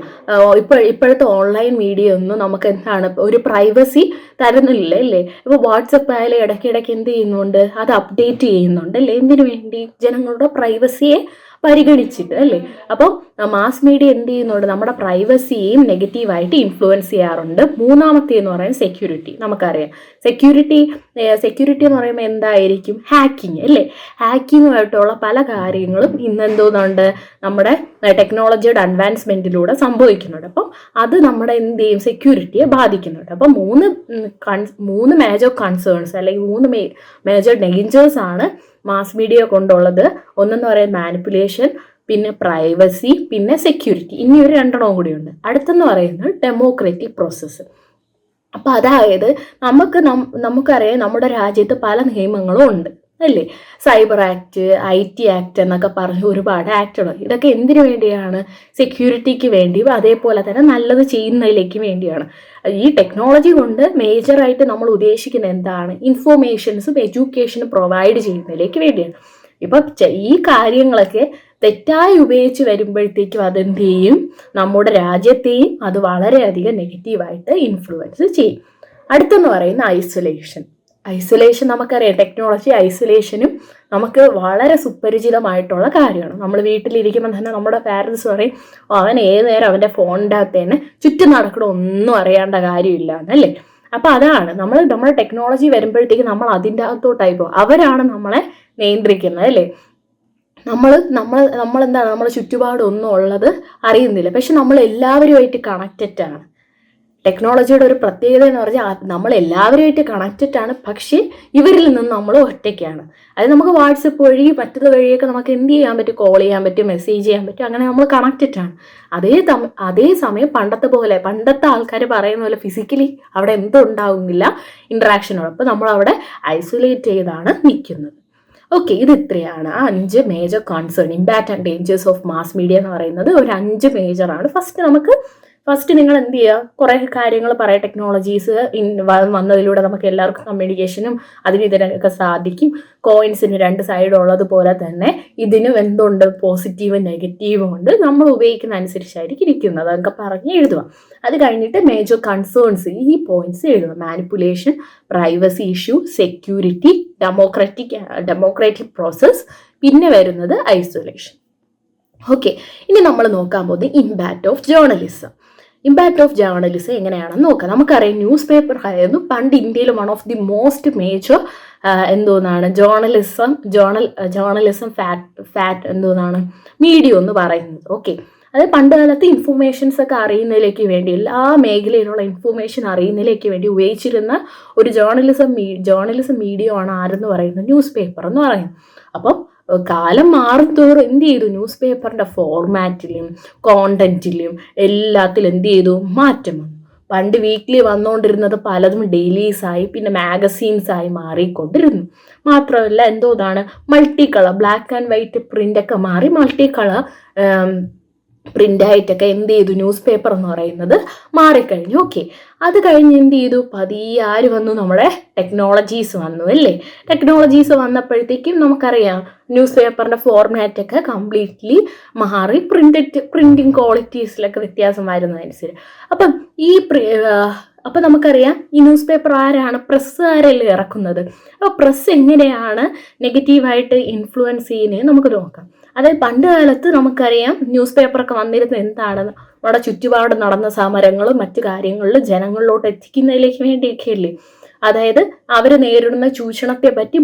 ഇപ്പോഴത്തെ ഓൺലൈൻ മീഡിയ ഒന്നും നമുക്ക് എന്താണ് ഒരു പ്രൈവസി തരുന്നില്ല അല്ലേ. ഇപ്പോൾ വാട്സപ്പ് ആയാലും ഇടയ്ക്കിടയ്ക്ക് എന്ത് ചെയ്യുന്നുണ്ട്, അത് അപ്ഡേറ്റ് ചെയ്യുന്നുണ്ട് അല്ലേ. എന്തിനു വേണ്ടി? ജനങ്ങളുടെ പ്രൈവസിയെ പരിഗണിച്ചിട്ട് അല്ലേ. അപ്പോൾ മാസ് മീഡിയ എന്ത് ചെയ്യുന്നുണ്ട്, നമ്മുടെ പ്രൈവസിയെയും നെഗറ്റീവായിട്ട് ഇൻഫ്ലുവൻസ് ചെയ്യാറുണ്ട്. മൂന്നാമത്തെ എന്ന് പറയുന്നത് സെക്യൂരിറ്റി. നമുക്കറിയാം സെക്യൂരിറ്റി എന്ന് പറയുമ്പോൾ എന്തായിരിക്കും? ഹാക്കിങ് അല്ലേ. ഹാക്കിങ്ങുമായിട്ടുള്ള പല കാര്യങ്ങളും ഇന്നെന്തോന്നുണ്ട്, നമ്മുടെ ടെക്നോളജിയുടെ അഡ്വാൻസ്മെൻറ്റിലൂടെ സംഭവിക്കുന്നുണ്ട്. അപ്പം അത് നമ്മുടെ എന്ത് ചെയ്യും, സെക്യൂരിറ്റിയെ ബാധിക്കുന്നുണ്ട്. അപ്പം മൂന്ന് മേജർ കൺസേൺസ് അല്ലെങ്കിൽ 3 മേജർ ഡേഞ്ചേഴ്സ് ആണ് മാസ് മീഡിയ കൊണ്ടുള്ളത്. ഒന്നെന്ന് പറയുന്നത് മാനിപ്പുലേഷൻ, പിന്നെ പ്രൈവസി, പിന്നെ സെക്യൂരിറ്റി. ഇനി ഒരു 2 കൂടിയുണ്ട്. അടുത്തെന്ന് പറയുന്നത് ഡെമോക്രാറ്റിക് പ്രോസസ്സ്. അപ്പോൾ അതായത് നമുക്കറിയാം നമ്മുടെ രാജ്യത്ത് പല നിയമങ്ങളും ഉണ്ട് അല്ലേ. സൈബർ ആക്ട്, IT ആക്ട് എന്നൊക്കെ പറഞ്ഞ് ഒരുപാട് ആക്ടുകൾ. ഇതൊക്കെ എന്തിനു വേണ്ടിയാണ്? സെക്യൂരിറ്റിക്ക് വേണ്ടി, അതേപോലെ തന്നെ നല്ലത് ചെയ്യുന്നതിലേക്ക് വേണ്ടിയാണ്. ഈ ടെക്നോളജി കൊണ്ട് മേജറായിട്ട് നമ്മൾ ഉദ്ദേശിക്കുന്നത് എന്താണ്? ഇൻഫോർമേഷൻസും എഡ്യൂക്കേഷനും പ്രൊവൈഡ് ചെയ്യുന്നതിലേക്ക് വേണ്ടിയാണ്. ഇപ്പം ഈ കാര്യങ്ങളൊക്കെ തെറ്റായി ഉപയോഗിച്ച് വരുമ്പോഴത്തേക്കും അതെന്ത് ചെയ്യും, നമ്മുടെ രാജ്യത്തെയും അത് വളരെയധികം നെഗറ്റീവായിട്ട് ഇൻഫ്ലുവൻസ് ചെയ്യും. അടുത്തെന്ന് പറയുന്ന ഐസൊലേഷൻ നമുക്കറിയാം. ടെക്നോളജി ഐസൊലേഷനും നമുക്ക് വളരെ സുപരിചിതമായിട്ടുള്ള കാര്യമാണ്. നമ്മൾ വീട്ടിലിരിക്കുമ്പോൾ തന്നെ നമ്മുടെ പാരൻസ് പറയും, അവൻ ഏത് നേരം അവൻ്റെ ഫോണിൻ്റെ അകത്ത് തന്നെ ചുറ്റും നടക്കണം, ഒന്നും അറിയേണ്ട കാര്യമില്ല എന്നല്ലേ. അപ്പോൾ അതാണ് നമ്മുടെ ടെക്നോളജി വരുമ്പോഴത്തേക്ക് നമ്മൾ അതിൻ്റെ അകത്തോട്ടായി പോകും. അവരാണ് നമ്മളെ നിയന്ത്രിക്കുന്നത് അല്ലേ. നമ്മളെന്താണ്, നമ്മുടെ ചുറ്റുപാടൊന്നും ഉള്ളത് അറിയുന്നില്ല. പക്ഷെ നമ്മൾ എല്ലാവരുമായിട്ട് കണക്റ്റഡ് ആണ്. ടെക്നോളജിയുടെ ഒരു പ്രത്യേകത എന്ന് പറഞ്ഞാൽ നമ്മൾ എല്ലാവരുമായിട്ട് കണക്റ്റഡ് ആണ്, പക്ഷേ ഇവരിൽ നിന്ന് നമ്മൾ ഒറ്റയ്ക്കാണ്. അത് നമുക്ക് വാട്സപ്പ് വഴി മറ്റത് വഴിയൊക്കെ നമുക്ക് എന്ത് ചെയ്യാൻ പറ്റും, കോൾ ചെയ്യാൻ പറ്റും, മെസ്സേജ് ചെയ്യാൻ പറ്റും. അങ്ങനെ നമ്മൾ കണക്റ്റഡ് ആണ്. അതേസമയം പണ്ടത്തെ ആൾക്കാർ പറയുന്ന പോലെ ഫിസിക്കലി അവിടെ എന്തും ഉണ്ടാവുന്നില്ല ഇൻട്രാക്ഷനോട്. അപ്പോൾ നമ്മൾ അവിടെ ഐസൊലേറ്റ് ചെയ്താണ് നിൽക്കുന്നത്. ഓക്കെ, ഇത് ഇത്രയാണ് 5 major concern. Impact and dangers of mass media എന്ന് പറയുന്നത് ഒരു 5 മേജറാണ്. ഫസ്റ്റ് നിങ്ങൾ എന്ത് ചെയ്യുക, കുറേ കാര്യങ്ങൾ പറയാം. ടെക്നോളജീസ് വന്നതിലൂടെ നമുക്ക് എല്ലാവർക്കും കമ്മ്യൂണിക്കേഷനും ഇതിനൊക്കെ സാധിക്കും. കോയിൻസിന് 2 സൈഡ് ഉള്ളതുപോലെ തന്നെ ഇതിനും എന്തുണ്ട്, പോസിറ്റീവും നെഗറ്റീവും ഉണ്ട്. നമ്മൾ ഉപയോഗിക്കുന്ന അനുസരിച്ചായിരിക്കും ഇരിക്കുന്നത്. അതൊക്കെ പറഞ്ഞ് എഴുതുക. അത് കഴിഞ്ഞിട്ട് മേജർ കൺസേൺസ്, ഈ പോയിന്റ്സ് എഴുതുക. Manipulation, privacy issue, security, democratic process, പിന്നെ വരുന്നത് ഐസൊലേഷൻ. ഓക്കെ, ഇനി നമ്മൾ നോക്കാൻ പോകുന്നത് ഇമ്പാക്റ്റ് ഓഫ് ജേർണലിസം. എങ്ങനെയാണെന്ന് നോക്കാം. നമുക്കറിയാം ന്യൂസ് പേപ്പർ ആയിരുന്നു പണ്ട് ഇന്ത്യയിൽ one of the most major journalism media എന്ന് പറയുന്നത്. ഓക്കെ, അത് പണ്ട് കാലത്ത് ഇൻഫർമേഷൻസ് ഒക്കെ അറിയുന്നതിലേക്ക് വേണ്ടി, എല്ലാ മേഖലയിലുള്ള ഇൻഫർമേഷൻ അറിയുന്നതിലേക്ക് വേണ്ടി ഉപയോഗിച്ചിരുന്ന ഒരു ജേർണലിസം മീഡിയ ആണ് ആരെന്ന് പറയുന്നത്, ന്യൂസ് പേപ്പർ എന്ന് പറയുന്നത്. അപ്പം കാലം മാറുന്തോറും എന്ത് ചെയ്തു, ന്യൂസ് പേപ്പറിൻ്റെ ഫോർമാറ്റിലും കോണ്ടന്റിലും എല്ലാത്തിലും എന്ത് ചെയ്തു, മാറ്റം വന്നു. പണ്ട് വീക്ക്ലി വന്നുകൊണ്ടിരുന്നത് പലതും ഡെയിലീസായി, പിന്നെ മാഗസീൻസായി മാറിക്കൊണ്ടിരുന്നു. മാത്രമല്ല multi colour, black and white പ്രിൻ്റൊക്കെ മാറി മൾട്ടി കളർ പ്രിൻ്റായിട്ടൊക്കെ എന്ത് ചെയ്തു, ന്യൂസ് പേപ്പർ എന്ന് പറയുന്നത് മാറിക്കഴിഞ്ഞു. ഓക്കെ, അത് കഴിഞ്ഞ് എന്ത് ചെയ്തു, പതിയെ ആര് വന്നു, നമ്മുടെ ടെക്നോളജീസ് വന്നു അല്ലേ. ടെക്നോളജീസ് വന്നപ്പോഴത്തേക്കും നമുക്കറിയാം ന്യൂസ് പേപ്പറിൻ്റെ ഫോർമാറ്റൊക്കെ കംപ്ലീറ്റ്ലി മാറി, പ്രിൻറ്റിങ് ക്വാളിറ്റീസിലൊക്കെ വ്യത്യാസം വരുന്നതനുസരിച്ച്. അപ്പം നമുക്കറിയാം ഈ ന്യൂസ് പേപ്പർ ആരാണ്, പ്രസ്സുകാരല്ലേ ഇറക്കുന്നത്. അപ്പോൾ പ്രസ് എങ്ങനെയാണ് നെഗറ്റീവായിട്ട് ഇൻഫ്ലുവൻസ് ചെയ്യുന്നത് നമുക്ക് നോക്കാം. അതായത് പണ്ട് കാലത്ത് നമുക്കറിയാം ന്യൂസ് പേപ്പറൊക്കെ വന്നിരുന്നത് എന്താണെന്ന്, നമ്മുടെ ചുറ്റുപാട് നടന്ന സമരങ്ങളും മറ്റു കാര്യങ്ങളിലും ജനങ്ങളിലോട്ട് എത്തിക്കുന്നതിലേക്ക് വേണ്ടിയൊക്കെയല്ലേ. അതായത് അവർ നേരിടുന്ന ചൂഷണത്തെ പറ്റി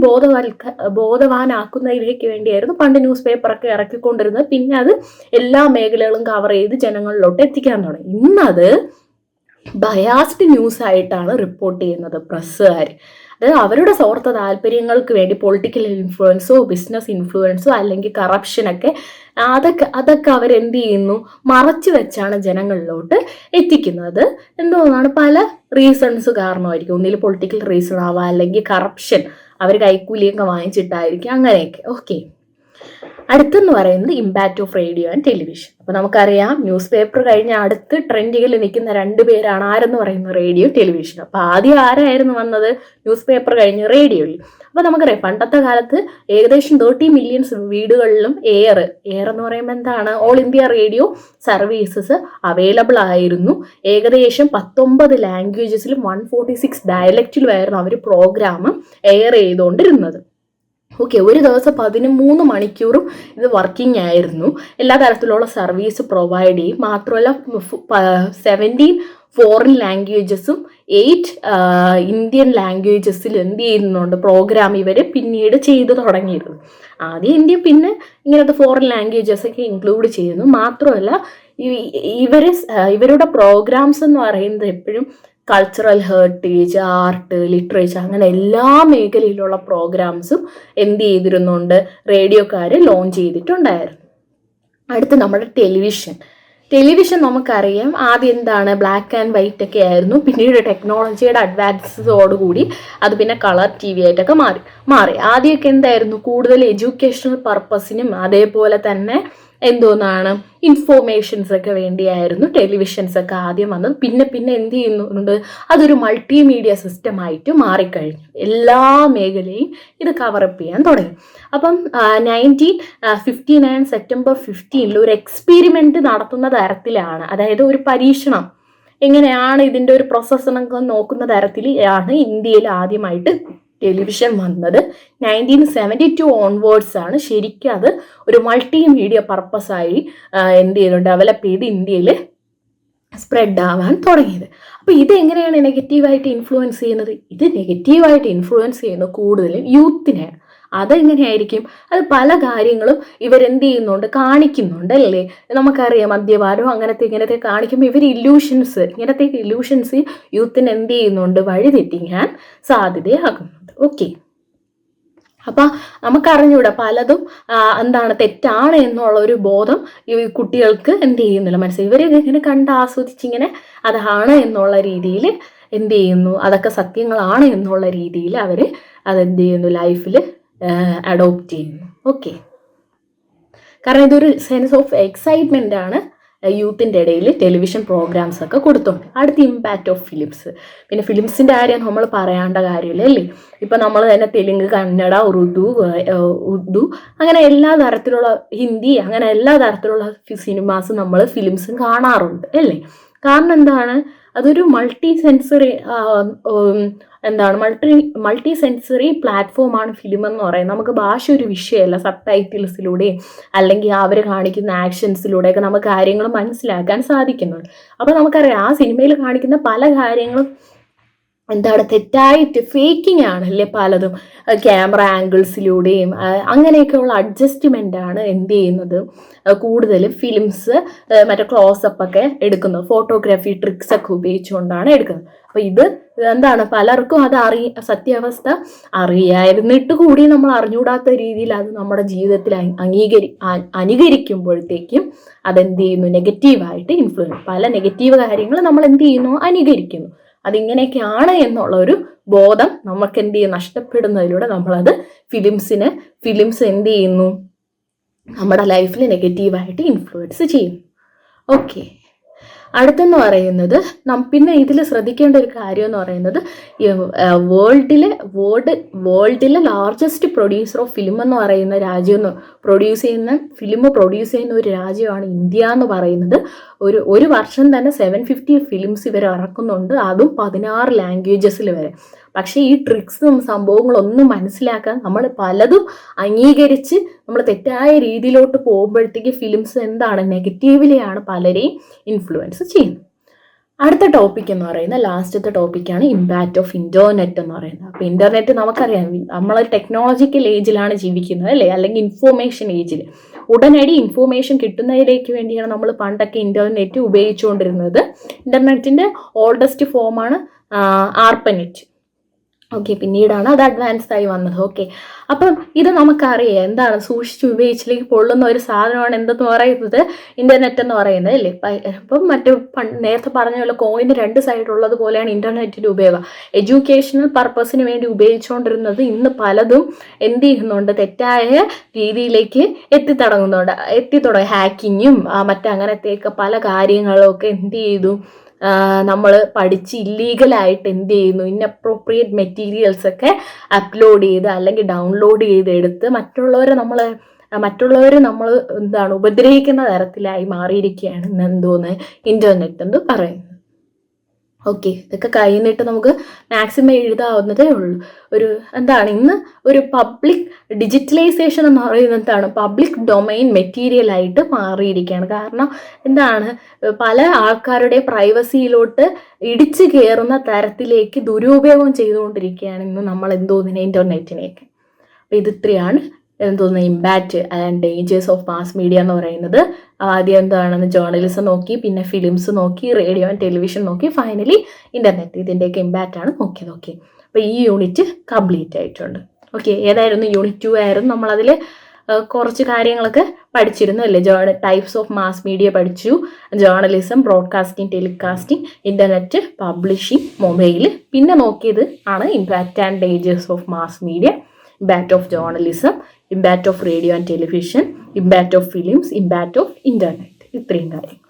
ബോധവാനാക്കുന്നതിലേക്ക് വേണ്ടിയായിരുന്നു പണ്ട് ന്യൂസ് പേപ്പറൊക്കെ ഇറക്കിക്കൊണ്ടിരുന്നത്. പിന്നെ അത് എല്ലാ മേഖലകളും കവർ ചെയ്ത് ജനങ്ങളിലോട്ട് എത്തിക്കാൻ തുടങ്ങി. ഇന്നത് ബയാസ്ഡ് ന്യൂസ് ആയിട്ടാണ് റിപ്പോർട്ട് ചെയ്യുന്നത് പ്രസ്സുകാർ. അതായത് അവരുടെ സ്വാർത്ഥ താല്പര്യങ്ങൾക്ക് വേണ്ടി പൊളിറ്റിക്കൽ ഇൻഫ്ലുവൻസോ ബിസിനസ് ഇൻഫ്ലുവൻസോ അല്ലെങ്കിൽ കറപ്ഷനൊക്കെ അതൊക്കെ അവരെന്ത് ചെയ്യുന്നു, മറച്ചു വെച്ചാണ് ജനങ്ങളിലോട്ട് എത്തിക്കുന്നത്. എന്തോന്നാണ്, പല റീസൺസ് കാരണമായിരിക്കും. ഒന്നിൽ പൊളിറ്റിക്കൽ റീസൺ ആവാം, അല്ലെങ്കിൽ കറപ്ഷൻ, അവർ കൈക്കൂലിയൊക്കെ വാങ്ങിച്ചിട്ടായിരിക്കും, അങ്ങനെയൊക്കെ. ഓക്കെ, അടുത്തെന്ന് പറയുന്നത് impact of radio and television. അപ്പോൾ നമുക്കറിയാം ന്യൂസ് പേപ്പർ കഴിഞ്ഞ അടുത്ത് ട്രെൻഡുകളിൽ നിൽക്കുന്ന 2 പേരാണ് ആരെന്ന് പറയുന്നത്, റേഡിയോ, ടെലിവിഷൻ. അപ്പോൾ ആദ്യം ആരായിരുന്നു വന്നത്, ന്യൂസ് പേപ്പർ കഴിഞ്ഞ് റേഡിയോയിൽ. അപ്പോൾ നമുക്കറിയാം പണ്ടത്തെ കാലത്ത് ഏകദേശം 30 മില്യൺ വീടുകളിലും എയർ എന്ന് പറയുമ്പോൾ എന്താണ്, all India radio services available ആയിരുന്നു. ഏകദേശം 19 ലാംഗ്വേജസിലും 146 ഡയലക്റ്റിലുമായിരുന്നു അവർ പ്രോഗ്രാം എയർ ചെയ്തുകൊണ്ടിരുന്നത്. ഓക്കെ, ഒരു ദിവസം 13 മണിക്കൂറും ഇത് വർക്കിംഗ് ആയിരുന്നു. എല്ലാ തരത്തിലുള്ള സർവീസ് പ്രൊവൈഡ് ചെയ്യും. മാത്രമല്ല 17 ഫോറിൻ ലാംഗ്വേജസും 8 ഇന്ത്യൻ ലാംഗ്വേജസിൽ എന്ത് ചെയ്യുന്നുണ്ട് പ്രോഗ്രാം ഇവർ പിന്നീട് ചെയ്തു തുടങ്ങിയിരുന്നു. ആദ്യം ഇന്ത്യ, പിന്നെ ഇങ്ങനത്തെ ഫോറിൻ ലാംഗ്വേജസ് ഒക്കെ ഇൻക്ലൂഡ് ചെയ്യുന്നു. മാത്രമല്ല ഇവരുടെ പ്രോഗ്രാംസ് എന്ന് പറയുന്നത് എപ്പോഴും കൾച്ചറൽ ഹെറിറ്റേജ്, ആർട്ട്, ലിറ്ററേച്ചർ, അങ്ങനെ എല്ലാ മേഖലയിലുള്ള പ്രോഗ്രാംസും എന്ത് ചെയ്തിരുന്നുണ്ട്, റേഡിയോക്കാർ ലോഞ്ച് ചെയ്തിട്ടുണ്ടായിരുന്നു. അടുത്ത് നമ്മുടെ ടെലിവിഷൻ നമുക്കറിയാം ആദ്യം എന്താണ്, ബ്ലാക്ക് ആൻഡ് വൈറ്റ് ഒക്കെ ആയിരുന്നു. പിന്നീട് ടെക്നോളജിയുടെ അഡ്വാൻസോടുകൂടി അത് പിന്നെ കളർ TV ആയിട്ടൊക്കെ മാറി. ആദ്യമൊക്കെ എന്തായിരുന്നു, കൂടുതൽ എഡ്യൂക്കേഷണൽ പർപ്പസിനും അതേപോലെ തന്നെ എന്തോന്നാണ് ഇൻഫോർമേഷൻസ് ഒക്കെ വേണ്ടിയായിരുന്നു ടെലിവിഷൻസ് ഒക്കെ ആദ്യം വന്നത്. പിന്നെ എന്ത് ചെയ്യുന്നുണ്ട്, അതൊരു മൾട്ടിമീഡിയ സിസ്റ്റമായിട്ട് മാറിക്കഴിഞ്ഞു. എല്ലാ മേഖലയും ഇത് കവറപ്പ് ചെയ്യാൻ തുടങ്ങി. അപ്പം 1959 സെപ്റ്റംബർ 15 ഒരു എക്സ്പെരിമെന്റ് നടത്തുന്ന തരത്തിലാണ്, അതായത് ഒരു പരീക്ഷണം എങ്ങനെയാണ് ഇതിൻ്റെ ഒരു പ്രോസസ്സ് എന്നൊക്കെ നോക്കുന്ന തരത്തിൽ ആണ് ഇന്ത്യയിൽ ആദ്യമായിട്ട് ടെലിവിഷൻ വന്നത്. 1972 ഓൺവേർഡ്സ് ആണ് ശരിക്കും അത് ഒരു മൾട്ടിമീഡിയ പർപ്പസായി എന്ത് ചെയ്തു, ഡെവലപ്പ് ചെയ്ത് ഇന്ത്യയിൽ സ്പ്രെഡ് ആവാൻ തുടങ്ങിയത്. അപ്പോൾ ഇതെങ്ങനെയാണ് നെഗറ്റീവായിട്ട് ഇൻഫ്ലുവൻസ് ചെയ്യുന്നത്, ഇത് നെഗറ്റീവായിട്ട് ഇൻഫ്ലുവൻസ് ചെയ്യുന്നത് കൂടുതലും യൂത്തിനെയാണ്. അതെങ്ങനെയായിരിക്കും, അത് പല കാര്യങ്ങളും ഇവരെന്ത് ചെയ്യുന്നുണ്ട്, കാണിക്കുന്നുണ്ട് അല്ലേ. നമുക്കറിയാം മദ്യപാനം ഇങ്ങനത്തെ കാണിക്കുമ്പോൾ ഇങ്ങനത്തെ ഇല്യൂഷൻസ് യൂത്തിന് എന്ത് ചെയ്യുന്നുണ്ട്, വഴിതെറ്റിക്കാൻ സാധ്യതയാകുന്നുണ്ട്. ഓക്കെ, അപ്പം നമുക്കറിഞ്ഞൂടെ പലതും എന്താണ് തെറ്റാണ് എന്നുള്ള ഒരു ബോധം ഈ കുട്ടികൾക്ക് എന്ത് ചെയ്യുന്നില്ല, മനസ്സിലായി. ഇവർ ഇങ്ങനെ കണ്ട് ആസ്വദിച്ചിങ്ങനെ അതാണ് എന്നുള്ള രീതിയിൽ എന്ത് ചെയ്യുന്നു, അതൊക്കെ സത്യങ്ങളാണ് എന്നുള്ള രീതിയിൽ അവർ അതെന്ത് ചെയ്യുന്നു, ലൈഫിൽ അഡോപ്റ്റ് ചെയ്യുന്നു. ഓക്കെ, കാരണം ഇതൊരു സെൻസ് ഓഫ് എക്സൈറ്റ്മെൻ്റ് ആണ് യൂത്തിൻ്റെ ഇടയിൽ ടെലിവിഷൻ പ്രോഗ്രാംസ് ഒക്കെ കൊടുത്തോണ്ട്. അടുത്ത ഇമ്പാക്റ്റ് ഓഫ് ഫിലിംസ്. പിന്നെ ഫിലിംസിൻ്റെ കാര്യം നമ്മൾ പറയാണ്ട കാര്യമില്ല അല്ലേ. ഇപ്പം നമ്മൾ തന്നെ തെലുങ്ക്, കന്നഡ, ഉറുദു അങ്ങനെ എല്ലാ തരത്തിലുള്ള, ഹിന്ദി, അങ്ങനെ എല്ലാ തരത്തിലുള്ള സിനിമാസും ഫിലിംസും കാണാറുണ്ട് അല്ലേ. കാരണം എന്താണ്, അതൊരു മൾട്ടി സെൻസറി പ്ലാറ്റ്ഫോമാണ് ഫിലിം എന്ന് പറയുന്നത്. നമുക്ക് ഭാഷ ഒരു വിഷയമല്ല, സബ് ടൈറ്റിൽസിലൂടെയും അല്ലെങ്കിൽ അവർ കാണിക്കുന്ന ആക്ഷൻസിലൂടെയൊക്കെ നമുക്ക് കാര്യങ്ങൾ മനസ്സിലാക്കാൻ സാധിക്കുന്നുണ്ട്. അപ്പോൾ നമുക്കറിയാം ആ സിനിമയിൽ കാണിക്കുന്ന പല കാര്യങ്ങളും എന്താണ്, തെറ്റായിട്ട് ഫേക്കിംഗ് ആണല്ലേ പലതും. ക്യാമറ ആംഗിൾസിലൂടെയും അങ്ങനെയൊക്കെയുള്ള അഡ്ജസ്റ്റ്മെൻ്റ് ആണ് എന്ത് ചെയ്യുന്നത്, കൂടുതലും ഫിലിംസ് മറ്റേ ക്ലോസപ്പ് ഒക്കെ എടുക്കുന്നത്, ഫോട്ടോഗ്രാഫി ട്രിക്സ് ഒക്കെ ഉപയോഗിച്ചുകൊണ്ടാണ് എടുക്കുന്നത്. അപ്പോൾ ഇത് എന്താണ്, പലർക്കും അത് സത്യാവസ്ഥ അറിയായിരുന്നിട്ട് കൂടി നമ്മൾ അറിഞ്ഞുകൂടാത്ത രീതിയിൽ അത് നമ്മുടെ ജീവിതത്തിൽ അനുകരിക്കുമ്പോഴത്തേക്കും അതെന്ത് ചെയ്യുന്നു, നെഗറ്റീവായിട്ട് ഇൻഫ്ലുവൻസ്, പല നെഗറ്റീവ് കാര്യങ്ങൾ നമ്മൾ എന്ത് ചെയ്യുന്നു, അനുകരിക്കുന്നു. അതിങ്ങനെയൊക്കെയാണ് എന്നുള്ള ഒരു ബോധം നമുക്ക് എന്ത് ചെയ്യും, നഷ്ടപ്പെടുന്നതിലൂടെ നമ്മളത് ഫിലിംസ് എന്ത് ചെയ്യുന്നു, നമ്മുടെ ലൈഫിൽ നെഗറ്റീവായിട്ട് ഇൻഫ്ലുവൻസ് ചെയ്യുന്നു. ഓക്കെ, അടുത്തെന്ന് പറയുന്നത് പിന്നെ ഇതിൽ ശ്രദ്ധിക്കേണ്ട ഒരു കാര്യം എന്ന് പറയുന്നത് വേൾഡിലെ ലാർജസ്റ്റ് പ്രൊഡ്യൂസർ ഓഫ് ഫിലിം എന്ന് പറയുന്ന രാജ്യം, ഫിലിം പ്രൊഡ്യൂസ് ചെയ്യുന്ന ഒരു രാജ്യമാണ് ഇന്ത്യ എന്ന് പറയുന്നത്. ഒരു വർഷം തന്നെ 750 ഫിലിംസ് ഇവർ ഇറക്കുന്നുണ്ട്, അതും 16 ലാംഗ്വേജസിൽ വരെ. പക്ഷേ ഈ ട്രിക്സും സംഭവങ്ങളൊന്നും മനസ്സിലാക്കാൻ നമ്മൾ പലതും അംഗീകരിച്ച് നമ്മൾ തെറ്റായ രീതിയിലോട്ട് പോകുമ്പോഴത്തേക്ക് ഫിലിംസ് എന്താണ് നെഗറ്റീവിലെയാണ് പലരെയും ഇൻഫ്ലുവൻസ് ചെയ്യുന്നത്. അടുത്ത ടോപ്പിക് എന്ന് പറയുന്നത് ലാസ്റ്റത്തെ ടോപ്പിക്കാണ് ഇമ്പാക്റ്റ് ഓഫ് ഇൻ്റർനെറ്റ് എന്ന് പറയുന്നത്. അപ്പോൾ ഇൻ്റർനെറ്റ് നമുക്കറിയാം, നമ്മൾ ടെക്നോളജിക്കൽ ഏജിലാണ് ജീവിക്കുന്നത് അല്ലേ, അല്ലെങ്കിൽ ഇൻഫോർമേഷൻ ഏജിൽ. ഉടനടി ഇൻഫോർമേഷൻ കിട്ടുന്നതിലേക്ക് വേണ്ടിയാണ് നമ്മൾ പണ്ടൊക്കെ ഇൻ്റർനെറ്റ് ഉപയോഗിച്ചുകൊണ്ടിരുന്നത്. ഇൻ്റർനെറ്റിൻ്റെ ഓൾഡസ്റ്റ് ഫോമാണ് ആർപ്പനെറ്റ്. ഓക്കെ, പിന്നീടാണ് അത് അഡ്വാൻസ്ഡ് ആയി വന്നത്. ഓക്കെ, അപ്പം ഇത് നമുക്കറിയാം എന്താണ് സൂക്ഷിച്ച് ഉപയോഗിച്ചിലേക്ക് പൊള്ളുന്ന ഒരു സാധനമാണ് എന്തെന്ന് പറയുന്നത്, ഇൻ്റർനെറ്റ് എന്ന് പറയുന്നത് അല്ലേ. അപ്പം നേരത്തെ പറഞ്ഞ പോലെ കോയിന് 2 സൈഡ് ഉള്ളത് പോലെയാണ് ഇൻ്റർനെറ്റിൻ്റെ ഉപയോഗം. എഡ്യൂക്കേഷണൽ പർപ്പസിന് വേണ്ടി ഉപയോഗിച്ചുകൊണ്ടിരുന്നത് ഇന്ന് പലതും എന്ത് ചെയ്യുന്നുണ്ട്, തെറ്റായ രീതിയിലേക്ക് എത്തിത്തുടങ്ങി. ഹാക്കിങ്ങും മറ്റങ്ങനത്തെയൊക്കെ പല കാര്യങ്ങളൊക്കെ എന്ത് ചെയ്തു, നമ്മൾ പഠിച്ച് ഇല്ലീഗലായിട്ട് എന്ത് ചെയ്യുന്നു, ഇൻഅപ്രോപ്രിയേറ്റ് മെറ്റീരിയൽസ് ഒക്കെ അപ്ലോഡ് ചെയ്ത് അല്ലെങ്കിൽ ഡൗൺലോഡ് ചെയ്ത് എടുത്ത് മറ്റുള്ളവരെ നമ്മൾ എന്താണ് ഉപദ്രവിക്കുന്ന തരത്തിലായി മാറിയിരിക്കുകയാണ് എന്തോന്ന് ഇൻ്റർനെറ്റ് എന്ന് പറയുന്നത്. ഓക്കെ, ഇതൊക്കെ കഴിഞ്ഞിട്ട് നമുക്ക് മാക്സിമം എഴുതാവുന്നതേ ഉള്ളൂ. ഇന്ന് ഒരു പബ്ലിക് ഡിജിറ്റലൈസേഷൻ എന്ന് പറയുന്നത് എന്താണ്, പബ്ലിക് ഡൊമൈൻ മെറ്റീരിയൽ ആയിട്ട് മാറിയിരിക്കുകയാണ്. കാരണം എന്താണ്, പല ആൾക്കാരുടെ പ്രൈവസിയിലോട്ട് ഇടിച്ചു കയറുന്ന തരത്തിലേക്ക് ദുരുപയോഗം ചെയ്തുകൊണ്ടിരിക്കുകയാണ് ഇന്ന് നമ്മൾ ഇൻ്റർനെറ്റിനെയൊക്കെ. അപ്പോൾ ഇത് ഇത്രയാണ് impact and dangers of mass media എന്ന് പറയുന്നത്. ആദ്യം എന്താണെന്ന് ജേർണലിസം നോക്കി, പിന്നെ ഫിലിംസ് നോക്കി, റേഡിയോ ആൻഡ് ടെലിവിഷൻ നോക്കി, ഫൈനലി ഇൻ്റർനെറ്റ്. ഇതിൻ്റെയൊക്കെ ഇമ്പാക്റ്റാണ് നോക്കിയത്. ഓക്കെ, അപ്പോൾ ഈ യൂണിറ്റ് കംപ്ലീറ്റ് ആയിട്ടുണ്ട്. ഓക്കെ, ഏതായിരുന്നു യൂണിറ്റ് 2 ആയിരുന്നു. നമ്മളതിൽ കുറച്ച് കാര്യങ്ങളൊക്കെ പഠിച്ചിരുന്നു അല്ലേ. ടൈപ്സ് ഓഫ് മാസ് മീഡിയ പഠിച്ചു, journalism, broadcasting, telecasting, internet, publishing, mobile. പിന്നെ നോക്കിയത് ആണ് impact and dangers of mass media, impact of journalism, impact of radio and television, impact of films, impact of internet. ഇത്രയും കാര്യം.